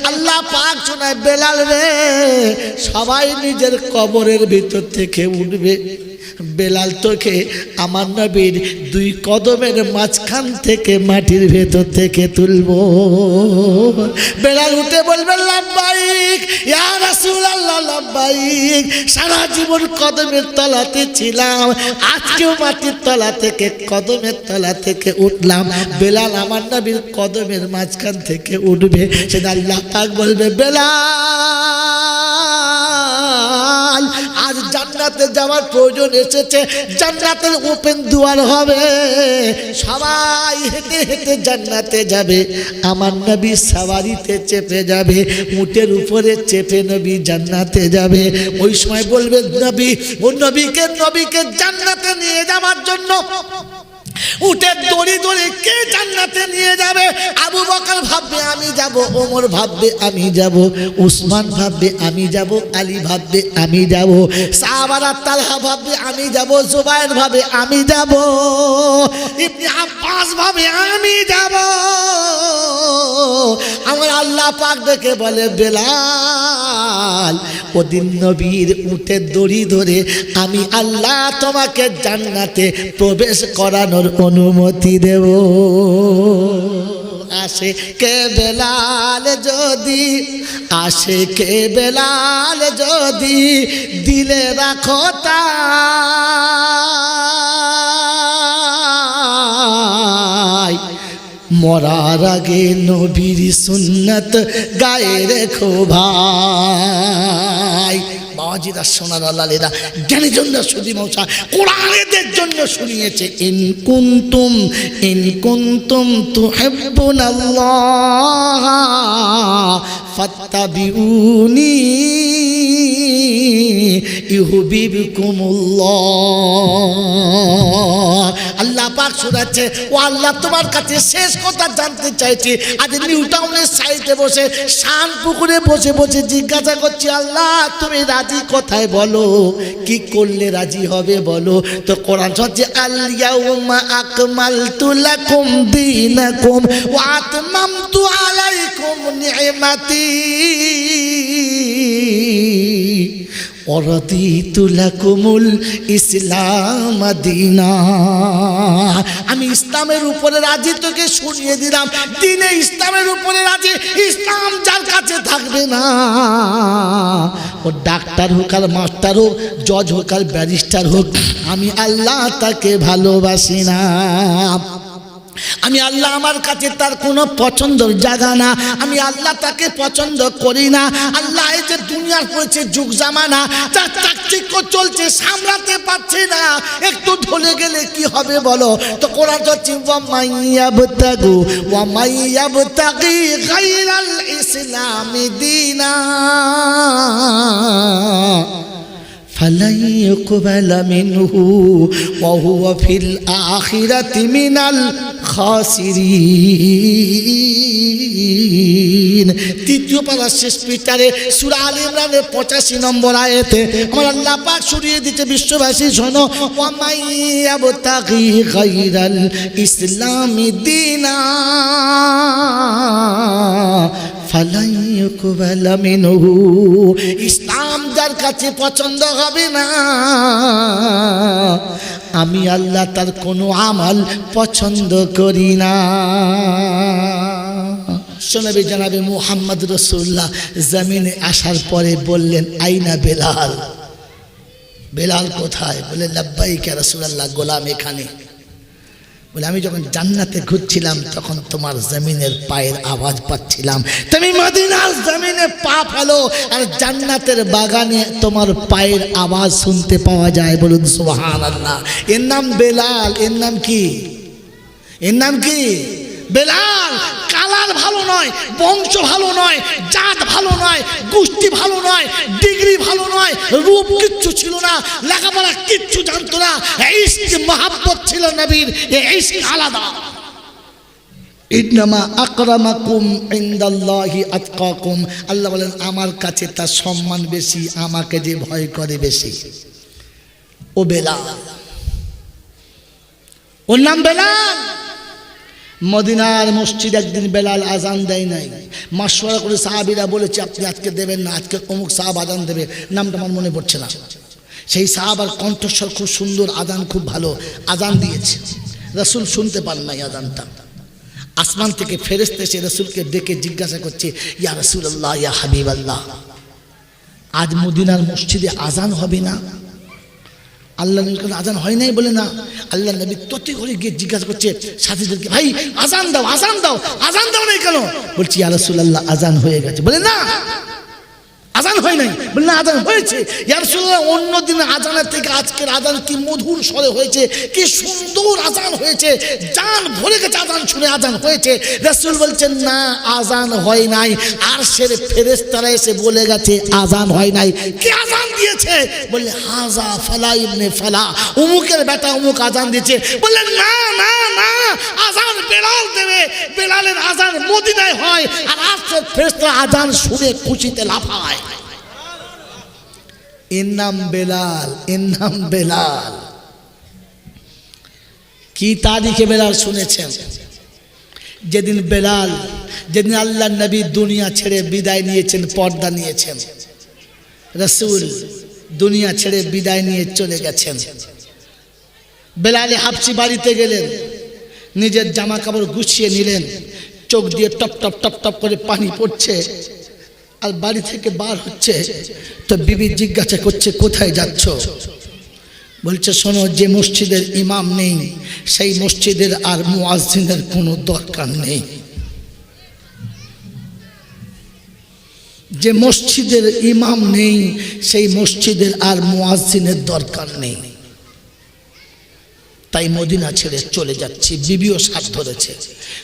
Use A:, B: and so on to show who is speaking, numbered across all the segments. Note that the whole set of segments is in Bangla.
A: আল্লাহ পাক শোনায়, বেলাল রে সবাই নিজের কবরের ভিতর থেকে উঠবে, বেলাল তোকে আমার নবীর দুই কদমের মাঝখান থেকে মাটির ভেতর থেকে তুলবো। বেলাল উঠে বলবে লাব্বাইক ইয়া রাসূলুল্লাহ, লাব্বাইক। সারা জীবন কদমের তলাতে ছিলাম, আজকেও মাটির তলা থেকে কদমের তলা থেকে উঠলাম। বেলাল আমার নবীর কদমের মাঝখান থেকে উঠবে। সেটা আল্লাহ পাক বলবে, বেলাল আজ জান্নাতে যাওয়ার প্রয়োজন এসেছে, জান্নাতের ওপেন দুয়ার হবে, সবাই হেঁটে হেঁটে জান্নাতে যাবে। আমার নবী সাওয়ারিতে চেপে যাবে, উটের উপরে চেপে নবী জান্নাতে যাবে। ওই সময় বলবে নবী, ও নবীকে জান্নাতে নিয়ে যাওয়ার জন্য উটের দড়ি ধরে কে জান্নাতে নিয়ে যাবে? আবু বকর ভাববে আমি যাব, ওমর ভাববে আমি যাব, উসমান ভাববে আমি যাব, আলী ভাববে আমি যাব, সাহাবারা তালহা ভাববে আমি যাব, জুবায়ের ভাবে আমি যাব, ইবনে আব্বাস ভাবে আমি যাব। আমার আল্লাহ পাক দেখে বলে, বেলাল ওদিন নবীর উটের দড়ি ধরে আমি আল্লাহ তোমাকে জান্নাতে প্রবেশ করানোর অনুমতি দেব। আসে কে বেলাল যদি, আসে কে বেলাল যদি দিলে রাখো তাই, মরার আগে নবীর সুন্নত গায়ে রেখো ভাই। বাবাজিরা সোনার আল্লাহরা জ্ঞানীজনরা সুধী মৌসা কোরআনের জন্য শুনিয়েছে, ইন কুনতুম তুহিব্বুনাল্লাহ ফাত্তাবিউনি ইউহিব্বুকুমুল্লাহ। আল্লাহ পাক শোনাচ্ছে, ও আল্লাহ তোমার কাছে শেষ কথা জানতে চাইছি। আজ নিউ টাউনের সাইডে বসে, শান পুকুরে বসে বসে জিজ্ঞাসা করছি, আল্লাহ তুমি রাজি কোথায় বলো, কি করলে রাজি হবে বলো। তো কোরআন হচ্ছে, আল ইয়াউমা আকমালতু লাকুম দীনাকুম ওয়া আতমামতু আলাইকুম নি'মাতি ওয়ারাদিতু লাকুমুল ইসলাম দীনা। আমি ইসলামের উপরে রাজি, তোকে শুনিয়ে দিলাম দিনে ইসলামের উপরে রাজি। ইসলাম যার কাছে থাকবে না, ও ডাক্তার হোক আর মাস্টার হোক, জজ হোক আর ব্যারিস্টার হোক, আমি আল্লাহ তাকে ভালোবাসি না। আমি আল্লাহ আমার কাছে তার কোনো পছন্দের জায়গা না, আমি আল্লাহ তাকে পছন্দ করি না। আল্লাহ এই যে দুনিয়ার পড়েছে যুগ জামানা, যা চাকচিক্য চলছে সামলাতে পারছে না, একটু ঢলে গেলে কি হবে বলো। তো কোরআন হচ্ছে, ওয়া মাইয়াবতাগি গায়রাল ইসলামি দীনা ফালাই ইউকবালা মিনহু ওয়া হুয়া ফিল আখিরাতি মিনাল খাসিরিন। তৃতীয় পারা শেষ পৃষ্ঠারে সূরা আল ইমরানের 85 নম্বর আয়াতে আমার আল্লাহ পাক শুনিয়ে দিতে, বিশ্ববাসী শোনো, ওয়া মাইয়াবতাগি গায়রাল ইসলামি দীনা ফালাই ইউকবালা মিনহু। ইসলাম যার কাছে পছন্দ হবে না, আমি আল্লাহ তার কোনো আমল পছন্দ করি না। শোনাবে জানাবে মুহাম্মদ রাসূলুল্লাহ জমিনে আসার পরে বললেন, আইনা বেলাল, বেলাল কোথায়? বলে লাব্বাইক ইয়া রাসূলুল্লাহ, গোলাম এখানে। বলে আমি যখন জান্নাতে ঘুরছিলাম তখন তোমার জমিনের পায়ের আওয়াজ পাচ্ছিলাম, তুমি মদিনার জমিনে পা ফেলো আর জান্নাতের বাগানে তোমার পায়ের আওয়াজ শুনতে পাওয়া যায়। বলুন সুবহানাল্লাহ। এর নাম বেলাল। এর নাম কি? এর নাম কি? বেলাল। কালার ভালো নয়, বংশ ভালো নয়, জাত ভালো নয়, গোষ্ঠী ভালো নয়, ডিগ্রি ভালো নয়, রূপ কিচ্ছু ছিল না, লেখাপড়া কিচ্ছু জানতো না, ইশক মহব্বত ছিল নবীর, এই ইশক আলাদা। ইন্নামা আকরামাকুম ইনদাল্লাহি আতকাকুম। আল্লাহ বলেন আমার কাছে তার সম্মান বেশি, আমাকে যে ভয় করে বেশি। ও বেলাল, ওর নাম বেলাল। মদিনার মসজিদ একদিন বেলাল আজান দেয় নাই, মাশওয়ারা করে সাহাবীরা বলেছে আপনি আজকে দেবেন না, আজকে অমুক সাহাব আজান দেবে, নামটা আমার মনে পড়ছে না। সেই সাহাবার কণ্ঠস্বর খুব সুন্দর, আজান খুব ভালো, আজান দিয়েছে। রাসূল শুনতে পান নাই আজানটা। আসমান থেকে ফেরেশতা এসে রাসূলকে ডেকে জিজ্ঞাসা করছে, ইয়া রাসূলুল্লাহ, ইয়া হাবিবাল্লাহ, আজ মদিনার মসজিদে আজান হবে না? আল্লাহ নবীর আজান হয় নাই বলে না। আল্লাহ নবী ততি করে গিয়ে জিজ্ঞাসা করছে সাথীদেরকে, ভাই আজান দাও, আজান দাও, আজান দাও নাই কেন? বলছি ইয়া রাসূলুল্লাহ আজান হয়ে গেছে। বলে না আজান হয় নাই। বলে না আজান হয়েছে। ইয়া রাসূলুল্লাহ অন্য দিন আজানের থেকে আজকের আজান কি মধুর স্বরে হয়েছে, কি সুন্দর আজান হয়েছে, জান ভরে গেছে আজান শুনে, আজান হয়েছে। রাসূল বলছেন না আজান হয় নাই। আরশের ফেরেশতারা এসে বলে গেছে আজান হয় নাই। কি আজান দিয়েছে? বললে হাজা ফালা ইবনে ফালা, অমুকের বেটা অমুক আজান দিয়েছে। বললেন না না না, আজান বেলাল দেবে, বেলালের আজান মদিনায় হয়, আর আরশের ফেরেশতারা আজান শুনে খুশিতে লাফায়। এর নাম বেলাল, এর নাম বেলাল। কি তারিখে বেলাল শুনেছেন? যেদিন বেলাল, যেদিন আল্লাহ নবী দুনিয়া ছেড়ে বিদায় নিয়েছেন, পর্দা নিয়েছেন, রাসূল দুনিয়া ছেড়ে বিদায় নিয়ে চলে গেছেন। বেলালে হাবশি বাড়িতে গেলেন, নিজের জামা কাপড় গুছিয়ে নিলেন, চোখ দিয়ে টপ টপ টপ টপ করে পানি পড়ছে, আর বাড়ি থেকে বার হচ্ছে। তো বিবি জিজ্ঞাসা করছে কোথায় যাচ্ছ? বলছে শোনো, যে মসজিদের ইমাম নেই সেই মসজিদের আর মুয়াজ্জিনের কোনো দরকার নেই। যে মসজিদের ইমাম নেই সেই মসজিদের আর মুয়াজ্জিনের দরকার নেই। তাই মদিনা ছেড়ে চলে যাচ্ছি। বিবিও সাথ ধরেছে।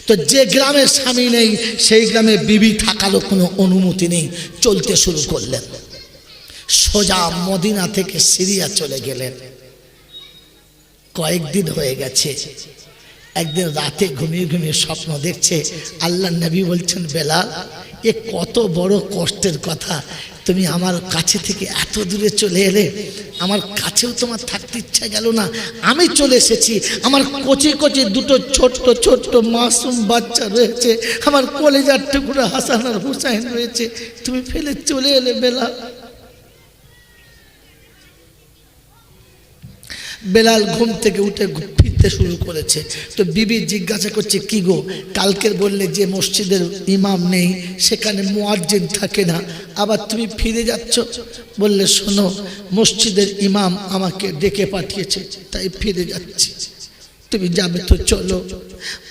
A: তো যে গ্রামের স্বামী নেই সেই গ্রামে বিবি থাকারও কোনো অনুমতি নেই। চলতে শুরু করলেন, সোজা মদিনা থেকে সিরিয়া চলে গেলেন। কয়েকদিন হয়ে গেছে। একদিন রাতে ঘুমিয়ে ঘুমিয়ে স্বপ্ন দেখছে। আল্লাহ নবী বলছেন বেলাল, এ কত বড় কষ্টের কথা, তুমি আমার কাছে থেকে এত দূরে চলে এলে, আমার কাছেও তোমার থাকতে ইচ্ছা গেল না। আমি চলে এসেছি, আমার কচি কচি দুটো ছোট্ট ছোট্ট মাসুম বাচ্চা রয়েছে, আমার কলেজার টুকরো হাসান আর হুসাইন রয়েছে, তুমি ফেলে চলে এলে বেলাল। বেলাল ঘুম থেকে উঠে ফিরতে শুরু করেছে। তো বিবি জিজ্ঞাসা করছে কি গো, কালকের বললে যে মসজিদের ইমাম নেই সেখানে মুয়াজ্জিন থাকে না, আবার তুমি ফিরে যাচ্ছ? বললে শোনো, মসজিদের ইমাম আমাকে ডেকে পাঠিয়েছে তাই ফিরে যাচ্ছি। তুমি যাবে তো চলো।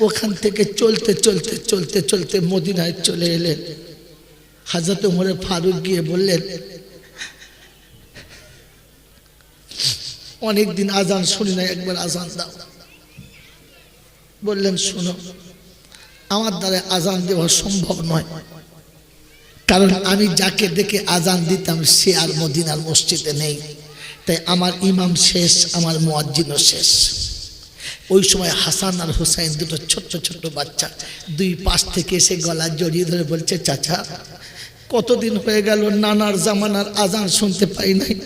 A: ওখান থেকে চলতে চলতে চলতে চলতে মদিনায় চলে এলেন। হযরত ওমর ফারুক গিয়ে বললেন, অনেকদিন আজান শুনি না, একবার আজান দাও। বললেন শোনো, আমার দ্বারা আজান দেওয়া সম্ভব নয়, কারণ আমি যাকে দেখে আজান দিতাম সে আর মদিনার মসজিদে নেই, তাই আমার ইমাম শেষ, আমার মুয়াজ্জিনও শেষ। ওই সময় হাসান আর হুসাইন দুটো ছোট্ট ছোট্ট বাচ্চা দুই পাশ থেকে এসে গলা জড়িয়ে ধরে বলছে, চাচা কতদিন হয়ে গেল নানার জামানার আজান শুনতে পাই নাই,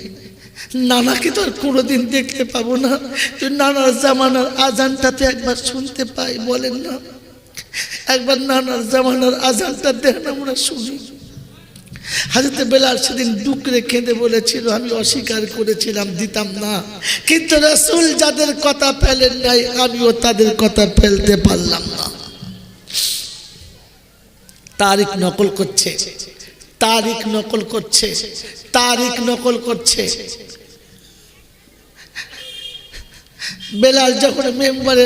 A: নানাকে তো আর কোনোদিন দেখতে পাবো না, তো নানার জামানার আজানটাতে একবার শুনতে পাই, বলেন না একবার নানার জামানার আজানটা দেন আমরা শুনি। হযরত বেলাল সেদিন ডুকরে কেঁদে বলেছিল, আমি অস্বীকার করেছিলাম, দিতাম না, কিন্তু রাসূল যাদের কথা ফেলেন নাই আমিও তাদের কথা ফেলতে পারলাম না। তারিখ নকল করছে, তারিখ নকল করছে, তারিখ নকল করছে। বেলাল যখন মেম্বারে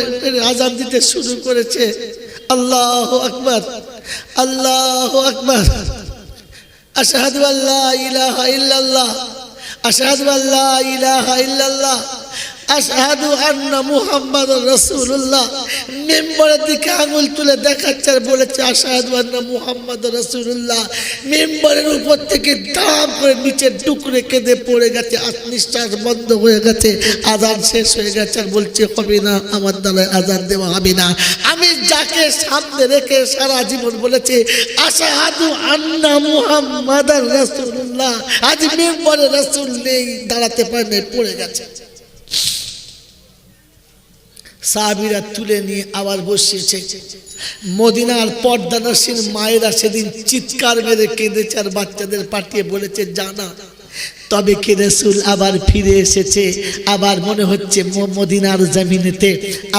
A: আজান দিতে শুরু করেছে, আল্লাহু আকবার, আল্লাহু আকবার, আশহাদু আল্লা ইলাহা ইল্লাল্লাহ, আশহাদু আল্লা ইলাহা ইল্লাল্লাহ, আশহাদু আন্না মুহাম্মাদুর রাসূলুল্লাহ। মেম্বারের দিকে আঙুল তুলে দেখাচ্ছে আর বলেছে আশহাদু আন্না মুহাম্মাদুর রাসূলুল্লাহ। মেম্বারের উপর থেকে দাম করে নিচে টুকরে কেঁদে পড়ে গেছে, নিঃশ্বাস বন্ধ হয়ে গেছে, আজান শেষ হয়ে গেছে, আর বলছে হবে না, আমার দ্বারা আজান দেওয়া হবে না। আমি যাকে সামনে রেখে সারা জীবন বলেছে আশহাদু আন্না মুহাম্মাদুর রাসূলুল্লাহ, আজ মেম্বারে রাসূল নেই, দাঁড়াতে পারে নাই, পড়ে গেছে। সাহাবীরা তুলে নিয়ে আবার বসিয়েছে। মদিনার পর্দানসীন মায়েরা সেদিন চিৎকার মেরে কেঁদেছে আর বাচ্চাদের পাঠিয়ে বলেছে জানা তবে কি রাসূল আবার ফিরে এসেছে। আবার মনে হচ্ছে মদিনার জমিনেতে,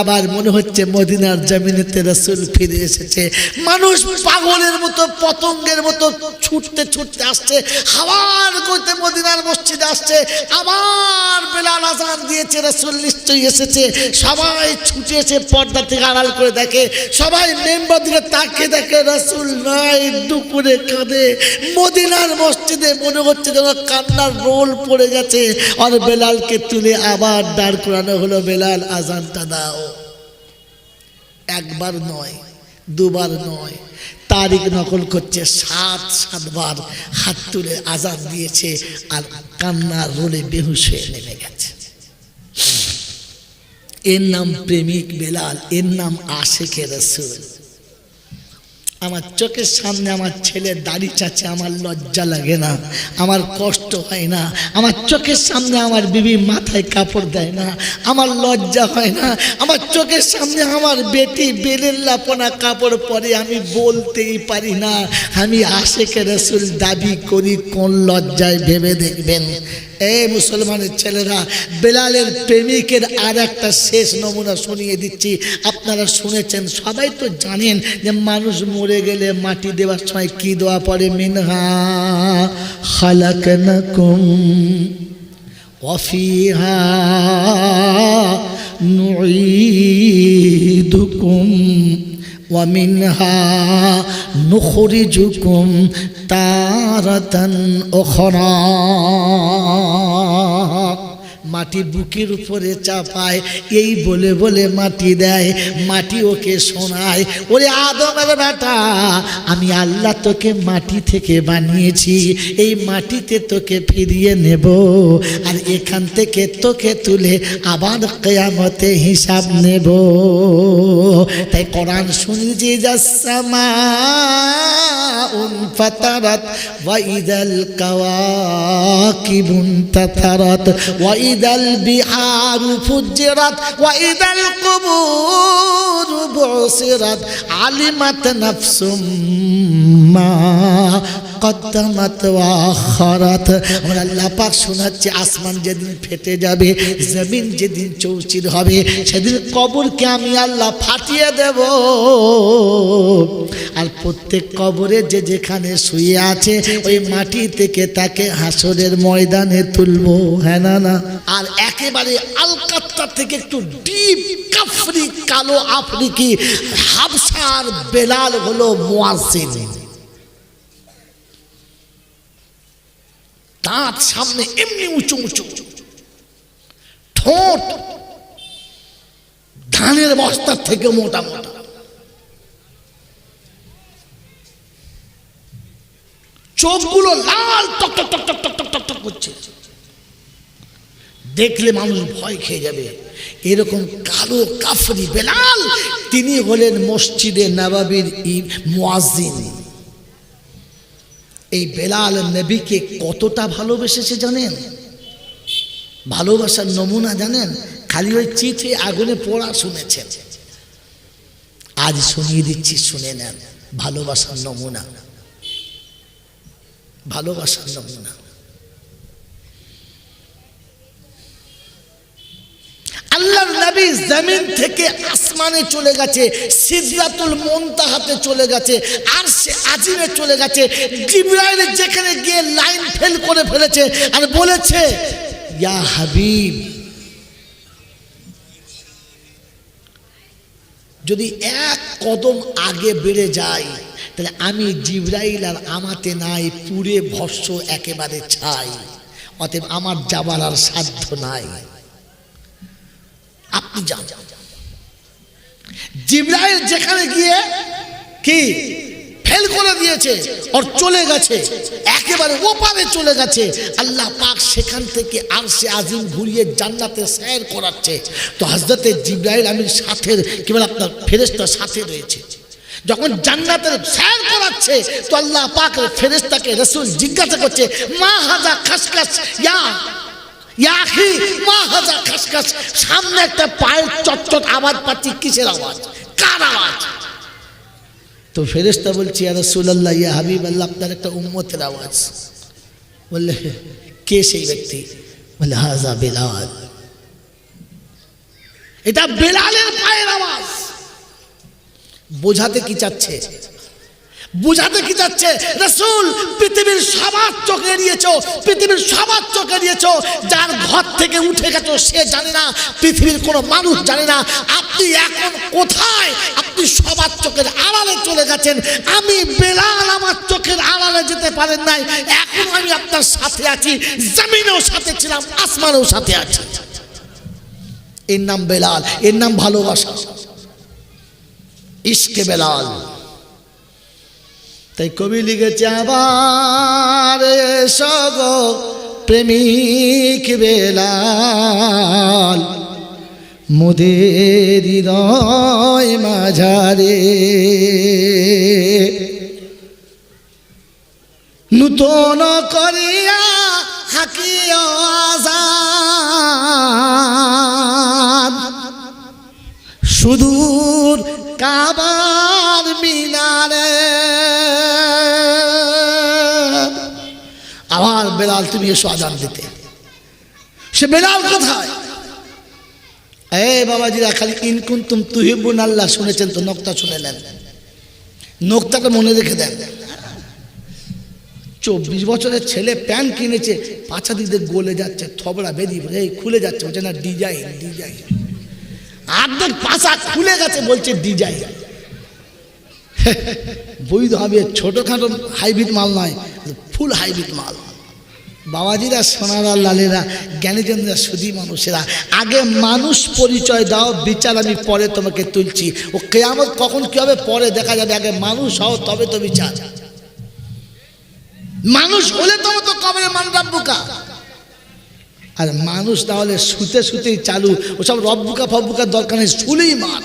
A: আবার মনে হচ্ছে মদিনার জমিনেতে রাসূল ফিরে এসেছে। মানুষ পাগলের মতো পতঙ্গের মতো ছুটতে ছুটতে আসছে, হাওয়ার গতিতে মদিনার মসজিদে আসছে। আবার বেলাল আযান দিয়েছে, রাসূল নিশ্চয়ই এসেছে। সবাই ছুটে এসে পর্দা থেকে আড়াল করে দেখে, সবাই মেম্বার দিকে তাকিয়ে দেখে রাসূল নাই, দুপুরে কাঁদে। মদিনার মসজিদে মনে হচ্ছে যেন কান্নার রোল পড়ে গেছে। আর বেলালকে তুলে আবার দাঁড় করানো হলো, বেলাল আজানটা দাও। একবার নয়, দুবার নয়, তারিখ নকল করছে, 7 বার হাত তুলে আজান দিয়েছে আর কান্নার রোলে বেহুশ হয়ে নেমে গেছে। এর নাম প্রেমিক বেলাল, এর নাম আশিকে রাসূল। আমার চোখের সামনে আমার ছেলে দাড়ি চাচ্ছে, আমার লজ্জা লাগে না, আমার কষ্ট হয় না। আমার চোখের সামনে আমার বিবি মাথায় কাপড় দেয় না, আমার লজ্জা হয় না। আমার চোখের সামনে আমার বেটি বেলের লাপনা কাপড় পরে, আমি বলতেই পারি না আমি আশিকে রাসূল দাবি করি। কোন লজ্জায় ভেবে দেখবেন। এই মুসলমানের ছেলেরা, বেলালের প্রেমিকের আর একটা শেষ নমুনা শুনিয়ে দিচ্ছি। আপনারা শুনেছেন, সবাই তো জানেন যে মানুষ মরে গেলে মাটি দেওয়ার সময় কি দোয়া পড়ে, মিনহা খালাকনাকুম ওয়া ফিহা নুঈদুকুম ওয়া মিনহা নুখরিজুকুম তারাতান উখরা। মাটি বুকের উপরে চাপায়, এই বলে বলে মাটি দেয়। মাটি ওকে শোনায়, ওরে আদমের বেটা, আমি আল্লাহ তোকে মাটি থেকে বানিয়েছি, এই মাটিতে তোকে ফিরিয়ে নেব, আর এখান থেকে তোকে তুলে আবার কিয়ামতে হিসাব নেব। তাই কোরআন শুনছি, জাসসামাউন ফাতারাত ওয়া ইদাল কাওয়াকিবুন তাতারাত ওয়া ইদাল বিহারু ফুজ্জিরাত ওয়া ইদাল কুবুরু বুসিরাত আলিমাত নাফসুম মা কদ্দামাত ওয়া আখারাত। আমরা আল্লাহ পাক শোনাচ্ছে, আসমান যেদিন ফেটে যাবে, জমিন যেদিন চৌচির হবে, সেদিন কবরকে আমি আল্লাহ ফাটিয়ে দেব। আর প্রত্যেক কবরে যে যেখানে শুয়ে আছে, ওই মাটি থেকে তাকে হাসরের ময়দানে তুলবো। হ্যাঁ না না? আর একেবারে আলকাত্তা থেকে একটু ডিপ কাফরি, কালো আফ্রিকি হাবশার বেলাল হলো মুয়াজ্জিন। দাঁত সামনে এমনি উঁচু উঁচু, ঠোঁট ধানের বস্তার থেকে মোটা মোটা, চোখগুলো লাল টক টক টক টক টক টক টক টক করছে, দেখলে মানুষ ভয় খেয়ে যাবে। এরকম কালো কাফরি বেলাল, তিনি হলেন মসজিদে নববীর মুয়াজ্জিন। এই বেলাল নবীকে কতটা ভালোবেসেছে জানেন? ভালোবাসার নমুনা জানেন? খালি ওই চিঠি আগুনে পোড়া শুনেছেন, আজ শুনিয়ে দিচ্ছি, শুনে নেন। ভালোবাসার নমুনা, ভালোবাসার নমুনা। আল্লাহর নবী জমিন থেকে আসমানে চলে গেছে, সিদরাতুল মুনতাহাতে চলে গেছে, আরশে আজিমে চলে গেছে। জিবরাইল যেখানে গিয়ে লাইন ফেল করে ফেলেছে আর বলেছে, ইয়া হাবিব, যদি এক কদম আগে বেড়ে যায়, তাহলে আমি জিবরাইল আর আমাতে নাই, পুরে ভস্ম একেবারে ছাই, অতএব আমার যাবার আর সাধ্য নাই, আপনি যান। জিবরাইল যেখানে গিয়ে কি ফেল করে দিয়েছে, আর চলে গেছে, একেবারে ওপারে চলে গেছে। আল্লাহ পাক সেখান থেকে আরশে আজিম ঘুরিয়ে জান্নাতে সৈর করাচ্ছে। তো হযরতে জিবরাইল আমিন সাথে, কি বলে আপনার ফেরেশতা সাথে রয়েছে। যখন জান্নাতের সৈর করাচ্ছে, তো আল্লাহ পাক ফেরেশতাকে রাসূল জিজ্ঞাসা করছে, মা হাযা খাসখাস, ইয়াখি মা হাজা খাসখাস, সামনে একটা পায়ের চটচট আওয়াজ পাচ্ছি, কিসের আওয়াজ, কার আওয়াজ? তো ফেরেশতা বলছি ইয়া রাসূলুল্লাহ, ইয়া হাবিবাল্লাহ, আপনার একটা উম্মতের আওয়াজ। বললে কে সেই ব্যক্তি? বলে হাজা বেলাল, এটা বেলালের পায়ের আওয়াজ। বোঝাতে কি চাচ্ছে? বুঝাতে কি চাচ্ছে? রাসূল পৃথিবীর সবার চোখে এড়িয়েছো, পৃথিবীর সবার চোখে এড়িয়েছো, যার ঘর থেকে উঠে গেছো সে জানে না, পৃথিবীর কোনো মানুষ জানে না আপনি এখন কোথায়। আপনি সবার চোখের আড়ালে চলে গেছেন। আমি বেলাল আমার চোখের আড়ালে যেতে পারেন নাই, এখন আমি আপনার সাথে আছি, জমিনেও সাথে ছিলাম, আসমানেও সাথে আছি। এর নাম বেলাল, এর নাম ভালোবাসা, ইশকে বেলাল। তাই কবি লিখেছে আবার এসো গো প্রেমিক বেলাল, মোদের হৃদয় মাঝারে নূতন করিয়া হাকিও আজাদ, সুদূর কাবার মিনারে। আমার বেলাল তুমি এসো আজান দিতে। সে বেলাল কোথায়? এই বাবাজিরা, খালি ইন কুনতুম তুহিব্বুন আল্লাহ শুনেছেন তো, নোক্তা শুনে নেন, নোক্তাটা মনে রেখে দেন। 24 বছরের ছেলে প্যান্ট কিনেছে, পাছা দিকে গলে যাচ্ছে, থবড়া বেরিয়ে এই খুলে যাচ্ছে, বলছে না ডিজাইন ডিজাইন, আর্ধেক পাছা খুলে গেছে, বলছে ডিজাইন। বৈধ হবে, ছোটখাটো হাইব্রিড মাল নয়, ফুল হাইব্রিড মাল। বাবাজিরা, সোনারা, লালেরা, জ্ঞানীজনরা, সুধী মানুষেরা, আগে মানুষ পরিচয় দাও, বিচার আমি পরে তোমাকে তুলছি। ও কিয়ামত কখন কি হবে পরে দেখা যাবে, আগে মানুষ হও তবে তো বিচার। মানুষ হলে তবে তো কবরে মান রাব্বুকা, আর মানুষ তাহলে শুতে শুতেই চালু, ওসব রব্বুকা ফব্বুকার দরকার নেই, শুলেই মান।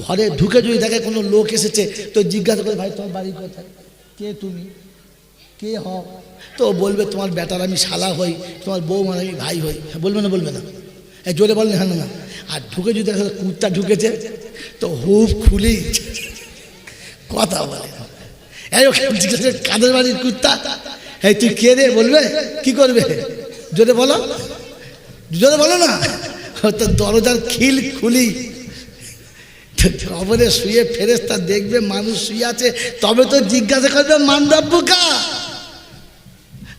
A: ঘরে ঢুকে যদি দেখে কোনো লোক এসেছে তো জিজ্ঞাসা করে, ভাই তোমার বাড়ি কোথায়, কে তুমি, কে হও? তো বলবে তোমার বেটার আমি শালা হই, তোমার বউ মানে আমি ভাই হই। বলবে না? বলবে না? এই জোরে বলেন হ্যাঁ না। আর ঢুকে যদি দেখে কুত্তা ঢুকেছে তো হুপ খুলেই কথা বলে। এই জিজ্ঞাসা, কাদের বাড়ির কুত্তা? এই তুই কে রে? বলবে কি করবে? জোরে বলো, জোরে বলো না। তো দরজার খিল খুলি, খবরে শুয়ে ফেরেশতা দেখবে মানুষ শুয়ে আছে, তবে তো জিজ্ঞাসা করবে মান রাব্বুকা।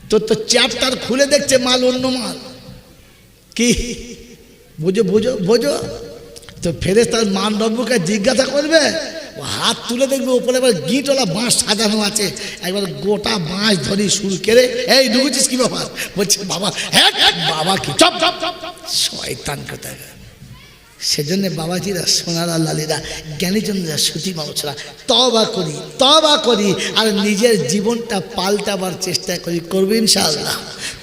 A: তোর তো চ্যাপ্টার খুলে দেখছে মাল অন্য মাল, কি বুঝো বুঝো বোঝো। তো ফেরেশতার মান রাব্বুকা জিজ্ঞাসা করবে, ও হাত তুলে দেখবে ওপরে এবার গিটওয়ালা বাঁশ সাজানো আছে, একবার গোটা বাঁশ ধরি শুরু করে, এই ঢুকেছিস কি বাবা? বলছে বাবা। হ্যাঁ বাবা কি? চপ চপ চপ, শয়তান কোথায়। সেজন্য বাবাজিরা, সোনারা, লালীরা, জ্ঞানীজনরা, সুধী মানুষরা, তওবা করি, তওবা করি, আর নিজের জীবনটা পাল্টাবার চেষ্টা করি। করবে ইনশাআল্লাহ,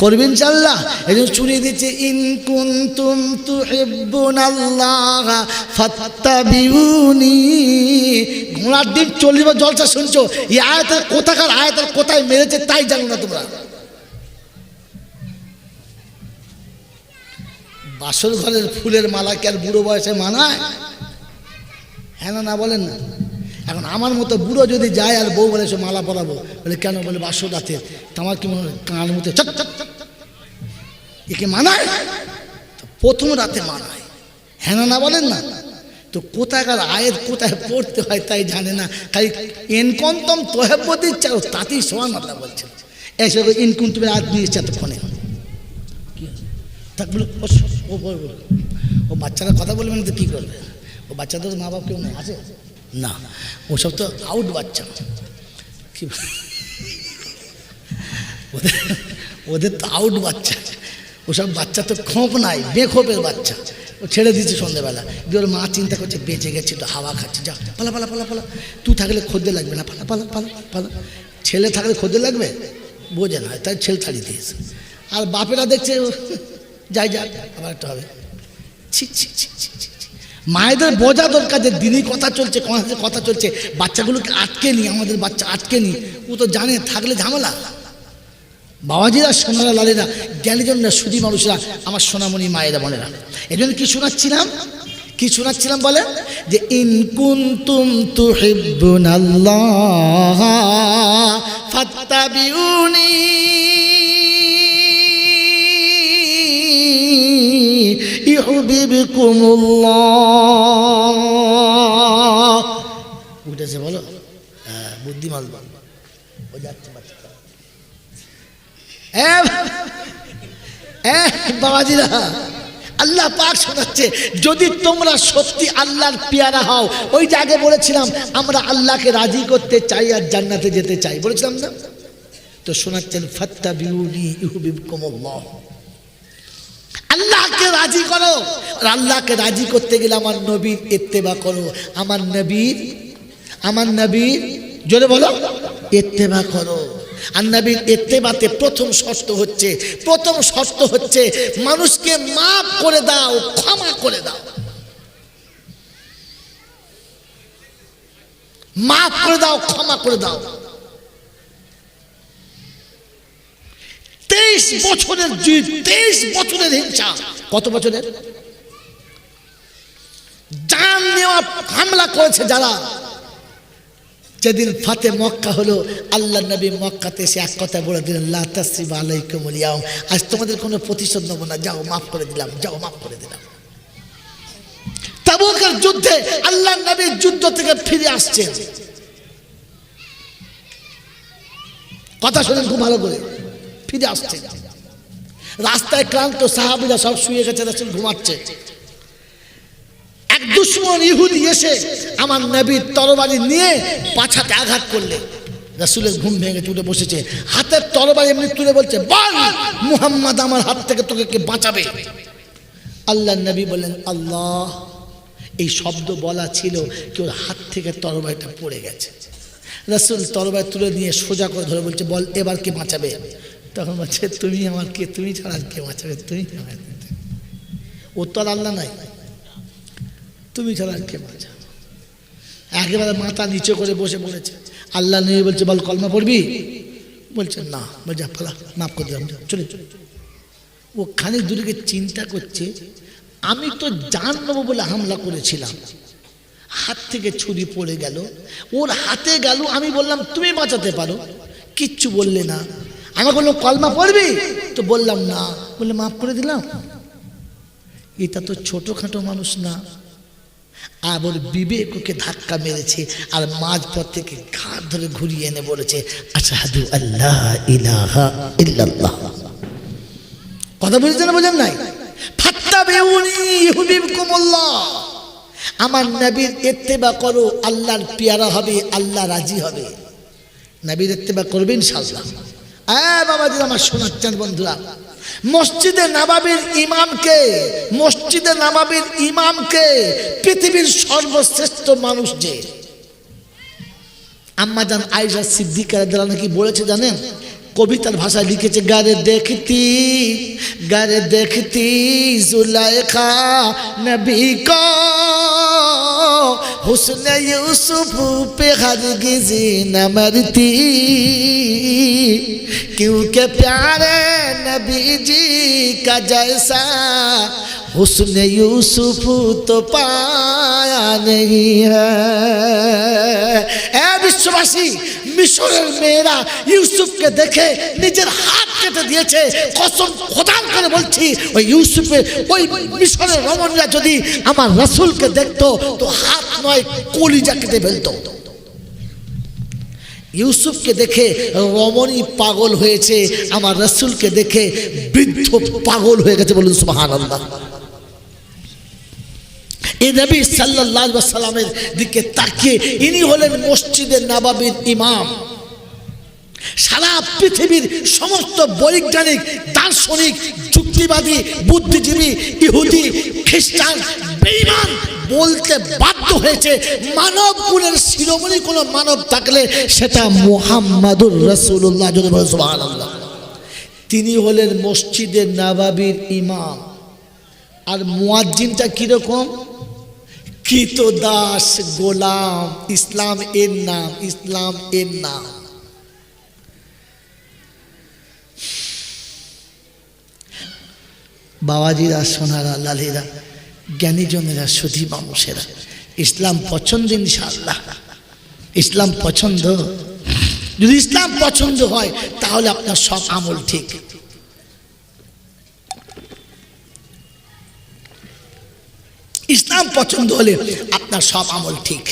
A: করবে ইনশাআল্লাহ। এই জন্য শুনিয়ে দিচ্ছে, ইন কুনতুম তুহিব্বুনাল্লাহ ফাত্তাবিউনি। ঘোড়ার ডিম 40 বার জলসা শুনছো, এই আয়াতের কোথাকার আয়াতের কোথায় মেরেছে তাই জানো না তোমরা। বাসর ঘরের ফুলের মালা কি আর বুড়ো বয়সে মানায়? হ্যাঁ না বলেন না? এখন আমার মতো বুড়ো যদি যায় আর বউ বলে সে মালা পরাবো, বলে কেন? বলে বাসর রাতে। আমার কি মনে হয় কানের মতো একে মানায়? প্রথম রাতে মানায়, হ্যাঁ না বলেন না? তো কোথাকার আয়ের কোথায় পড়তে হয় তাই জানে না, তাই ইনকুনতুম তুহিব্বুনা চাও তাতেই সমান আল্লাহ বলছেন। এসে ইনকুনতুম আজ নিয়েছে এতক্ষণে, ও বাচ্চারা কথা বলবে না তো কী করবে? ও বাচ্চাদের মা বাপ কেউ নেই আছে না, ওসব তো আউট বাচ্চা। কি ওদের তো আউট বাচ্চা, ওসব বাচ্চা তো খোঁপ নাই, বেখোপের বাচ্চা। ও ছেড়ে দিচ্ছে সন্ধ্যেবেলা, দিয়ে ওর মা চিন্তা করছে বেঁচে গেছে তো হাওয়া খাচ্ছে, যা পালা পালা পালা পালা, তুই থাকলে খদ্দে লাগবে না, পালা পালা পালা পালা। ছেলে থাকলে খদ্দে লাগবে, বোঝে না, তাই ছেলে ছাড়িয়ে দিয়েছে। আর বাপেরা দেখছে যাই যাক আবার একটা হবে। ছি ছি ছি ছি ছি। মায়েদের বোঝা দরকার যে দিনই কথা চলছে, কথা চলছে, বাচ্চাগুলোকে আটকে নি, আমাদের বাচ্চা আটকে নি। ও তো জানে থাকলে ঝামেলা। বাবাজিরা, সোনারা, লালেরা, জ্ঞানীজনরা, সুধী মানুষরা, আমার সোনামণি মায়েরা, বোনেরা, এই জন্য কি শোনাচ্ছিলাম বলে যে ইন কুনতুম তুহিব্বুনাল্লাহ ফাত্তাবিউনি ইউহিব্বুকুমুল্লাহ। উঠেছে বলো, বুদ্ধিমান ও যাচ্ছে বাবাজিরা, আল্লাহ পাক শোনাচ্ছে, যদি তোমরা সত্যি আল্লাহর পেয়ারা হও, ওই যে আগে বলেছিলাম আমরা আল্লাহকে রাজি করতে চাই আর জান্নাতে যেতে চাই, বলেছিলাম না? তো শোনাচ্ছেন ফাত্তাবিউনি ইউহিব্বুকুমুল্লাহ, আল্লাহকে রাজি করো। আর আল্লাহকে রাজি করতে গেলে আমার নবীর ইত্তেবা করো। আমার নবীর জোরে বলো ইত্তেবা করো। আর নবীর ইত্তেবাতে প্রথম শর্ত হচ্ছে মানুষকে মাফ করে দাও, ক্ষমা করে দাও, মাফ করে দাও, ক্ষমা করে দাও। 23 বছরের যুদ্ধ, 23 বছরের হিংসা। কত বছরের? জান নেওয়া হামলা করেছে যারা। যেদিন ফাতে মক্কা হলো, আল্লাহ নবী মক্কাতে এসে এক কথা বলে দিলেন, লা তাসরিবা আলাইকুমুল ইয়াউম, আজ তোমাদের কোনো প্রতিশোধ নেব না, যাও মাফ করে দিলাম, যাও মাফ করে দিলাম। তাবুকের যুদ্ধে আল্লাহ নবী যুদ্ধ থেকে ফিরে আসছেন, কথা শুনেন খুব ভালো করে, ফিরে আসছে, রাস্তায় ক্লান্ত সাহাবীরা সব শুয়ে গেছে, রাসূল ঘুমাচ্ছে। এক দুশমন ইহুদি এসে আমার নবীর তরবারি নিয়ে পাছাতে আঘাত করলে রাসূলের ঘুম ভেঙে উঠে বসেছে, হাতের তরবারি এমনি তুলে বলছে, বল মুহাম্মদ আমার হাত থেকে তোকে কে বাঁচাবে? আল্লাহ নবী বলেন, আল্লাহ। এই শব্দ বলা ছিল কি ওর হাত থেকে তরবারিটা পড়ে গেছে। রাসূল তরবারি তুলে নিয়ে সোজা করে ধরে বলছে, বল এবার কে বাঁচাবে? তখন বলছে, তুমি আমার কে, তুমি ছাড়া কে বাঁচাবে? তুমি, ও তো আর আল্লাহ নাই, তুমি ছাড়া কে বাঁচাবে? একেবারে মাথা নিচে করে বসে পড়েছে। আল্লাহ নবী বলছে, বল কলমা পড়বি? বলছে না। বলছে ফলা, মাফ করে দিলাম, চলে। ও খানিক দূরে চিন্তা করছে, আমি তো জান নেবো বলে হামলা করেছিলাম, হাত থেকে ছুরি পড়ে গেল, ওর হাতে গেল, আমি বললাম তুমি বাঁচাতে পারো, কিচ্ছু বললে না। আমি বললাম কলমা পড়বি? তো বললাম না। বললে মাফ করে দিলাম। এটা তো ছোটখাটো মানুষ না। আর ওর বিবেক ওকে ধাক্কা মেরেছে, আর মাঝপথ থেকে ঘাট ধরে ঘুরিয়ে এনে বলেছে, আশহাদু আল্লা ইলাহা ইল্লাল্লাহ। কথা বুঝেছেন না বোঝেন নাই? ফাত্তাবিউনি ইউহিব্বুকুমুল্লাহ, আমার নবীর ইত্তেবা করো, আল্লাহর পেয়ারা হবে, আল্লাহ রাজি হবে। নবীর ইত্তেবা করবে ইনশাআল্লাহ। বাবাজি আমার শোনাচ্ছেন বন্ধুরা, মসজিদে নববীর ইমামকে পৃথিবীর সর্বশ্রেষ্ঠ মানুষ যে আম্মা জান আয়েশা সিদ্দিকা রাদিয়াল্লাহু আনহা কি বলেছে জানেন? কবিতার ভাষায় লিখেছে, গারে দেখতি জুলাইখা নবী কো हुस्न यूसुफ पे हरगिज़ न मरती, क्योंकि प्यारे नबी जी का जैसा हुस्न यूसुफ तो पाया नहीं है। विश्ववासी, মিশরের মেয়েরা ইউসুফকে দেখে নিজের হাত কেটে দিয়েছে। কসম খোদার করে বলছি, ওই ইউসুফের, ওই মিশরের রমণীরা যদি আমার রাসূলকে দেখতো তো হাত নয় কলিজা কেটে ফেলতো। ইউসুফকে দেখে রমণী পাগল হয়েছে, আমার রাসূলকে দেখে বৃদ্ধ পাগল হয়ে গেছে। বলুন সুবহানাল্লাহ। এই নবী সাল্লাল্লাহু আলাইহি ওয়াসাল্লামের দিকে তাকিয়ে, ইনি হলেন মসজিদে নববীর ইমাম। সারা পৃথিবীর সমস্ত বৈজ্ঞানিক, দার্শনিক, যুক্তিবাদী, বুদ্ধিজীবী, ইহুদি, খ্রিস্টান, বেঈমান বলতে বাধ্য হয়েছে, মানব কুলের শিরোমণি কোনো মানব থাকলে সেটা মুহাম্মাদুর রাসূলুল্লাহ। সুবহানাল্লাহ। তিনি হলেন মসজিদে নববীর ইমাম। আর মুয়াজ্জিনটা কিরকম? কৃতদাস, গোলাম, ইসলাম এর নাম, ইসলাম এর নাম। বাবাজিরা, সোনারা, লালেরা, জ্ঞানীজনেরা, সুধী মানুষেরা, ইসলাম পছন্দ ইনশাআল্লাহ। ইসলাম পছন্দ, যদি ইসলাম পছন্দ হয় তাহলে আপনার সব আমল ঠিক। ইসলাম পছন্দ হলে আপনার সব আমল ঠিক।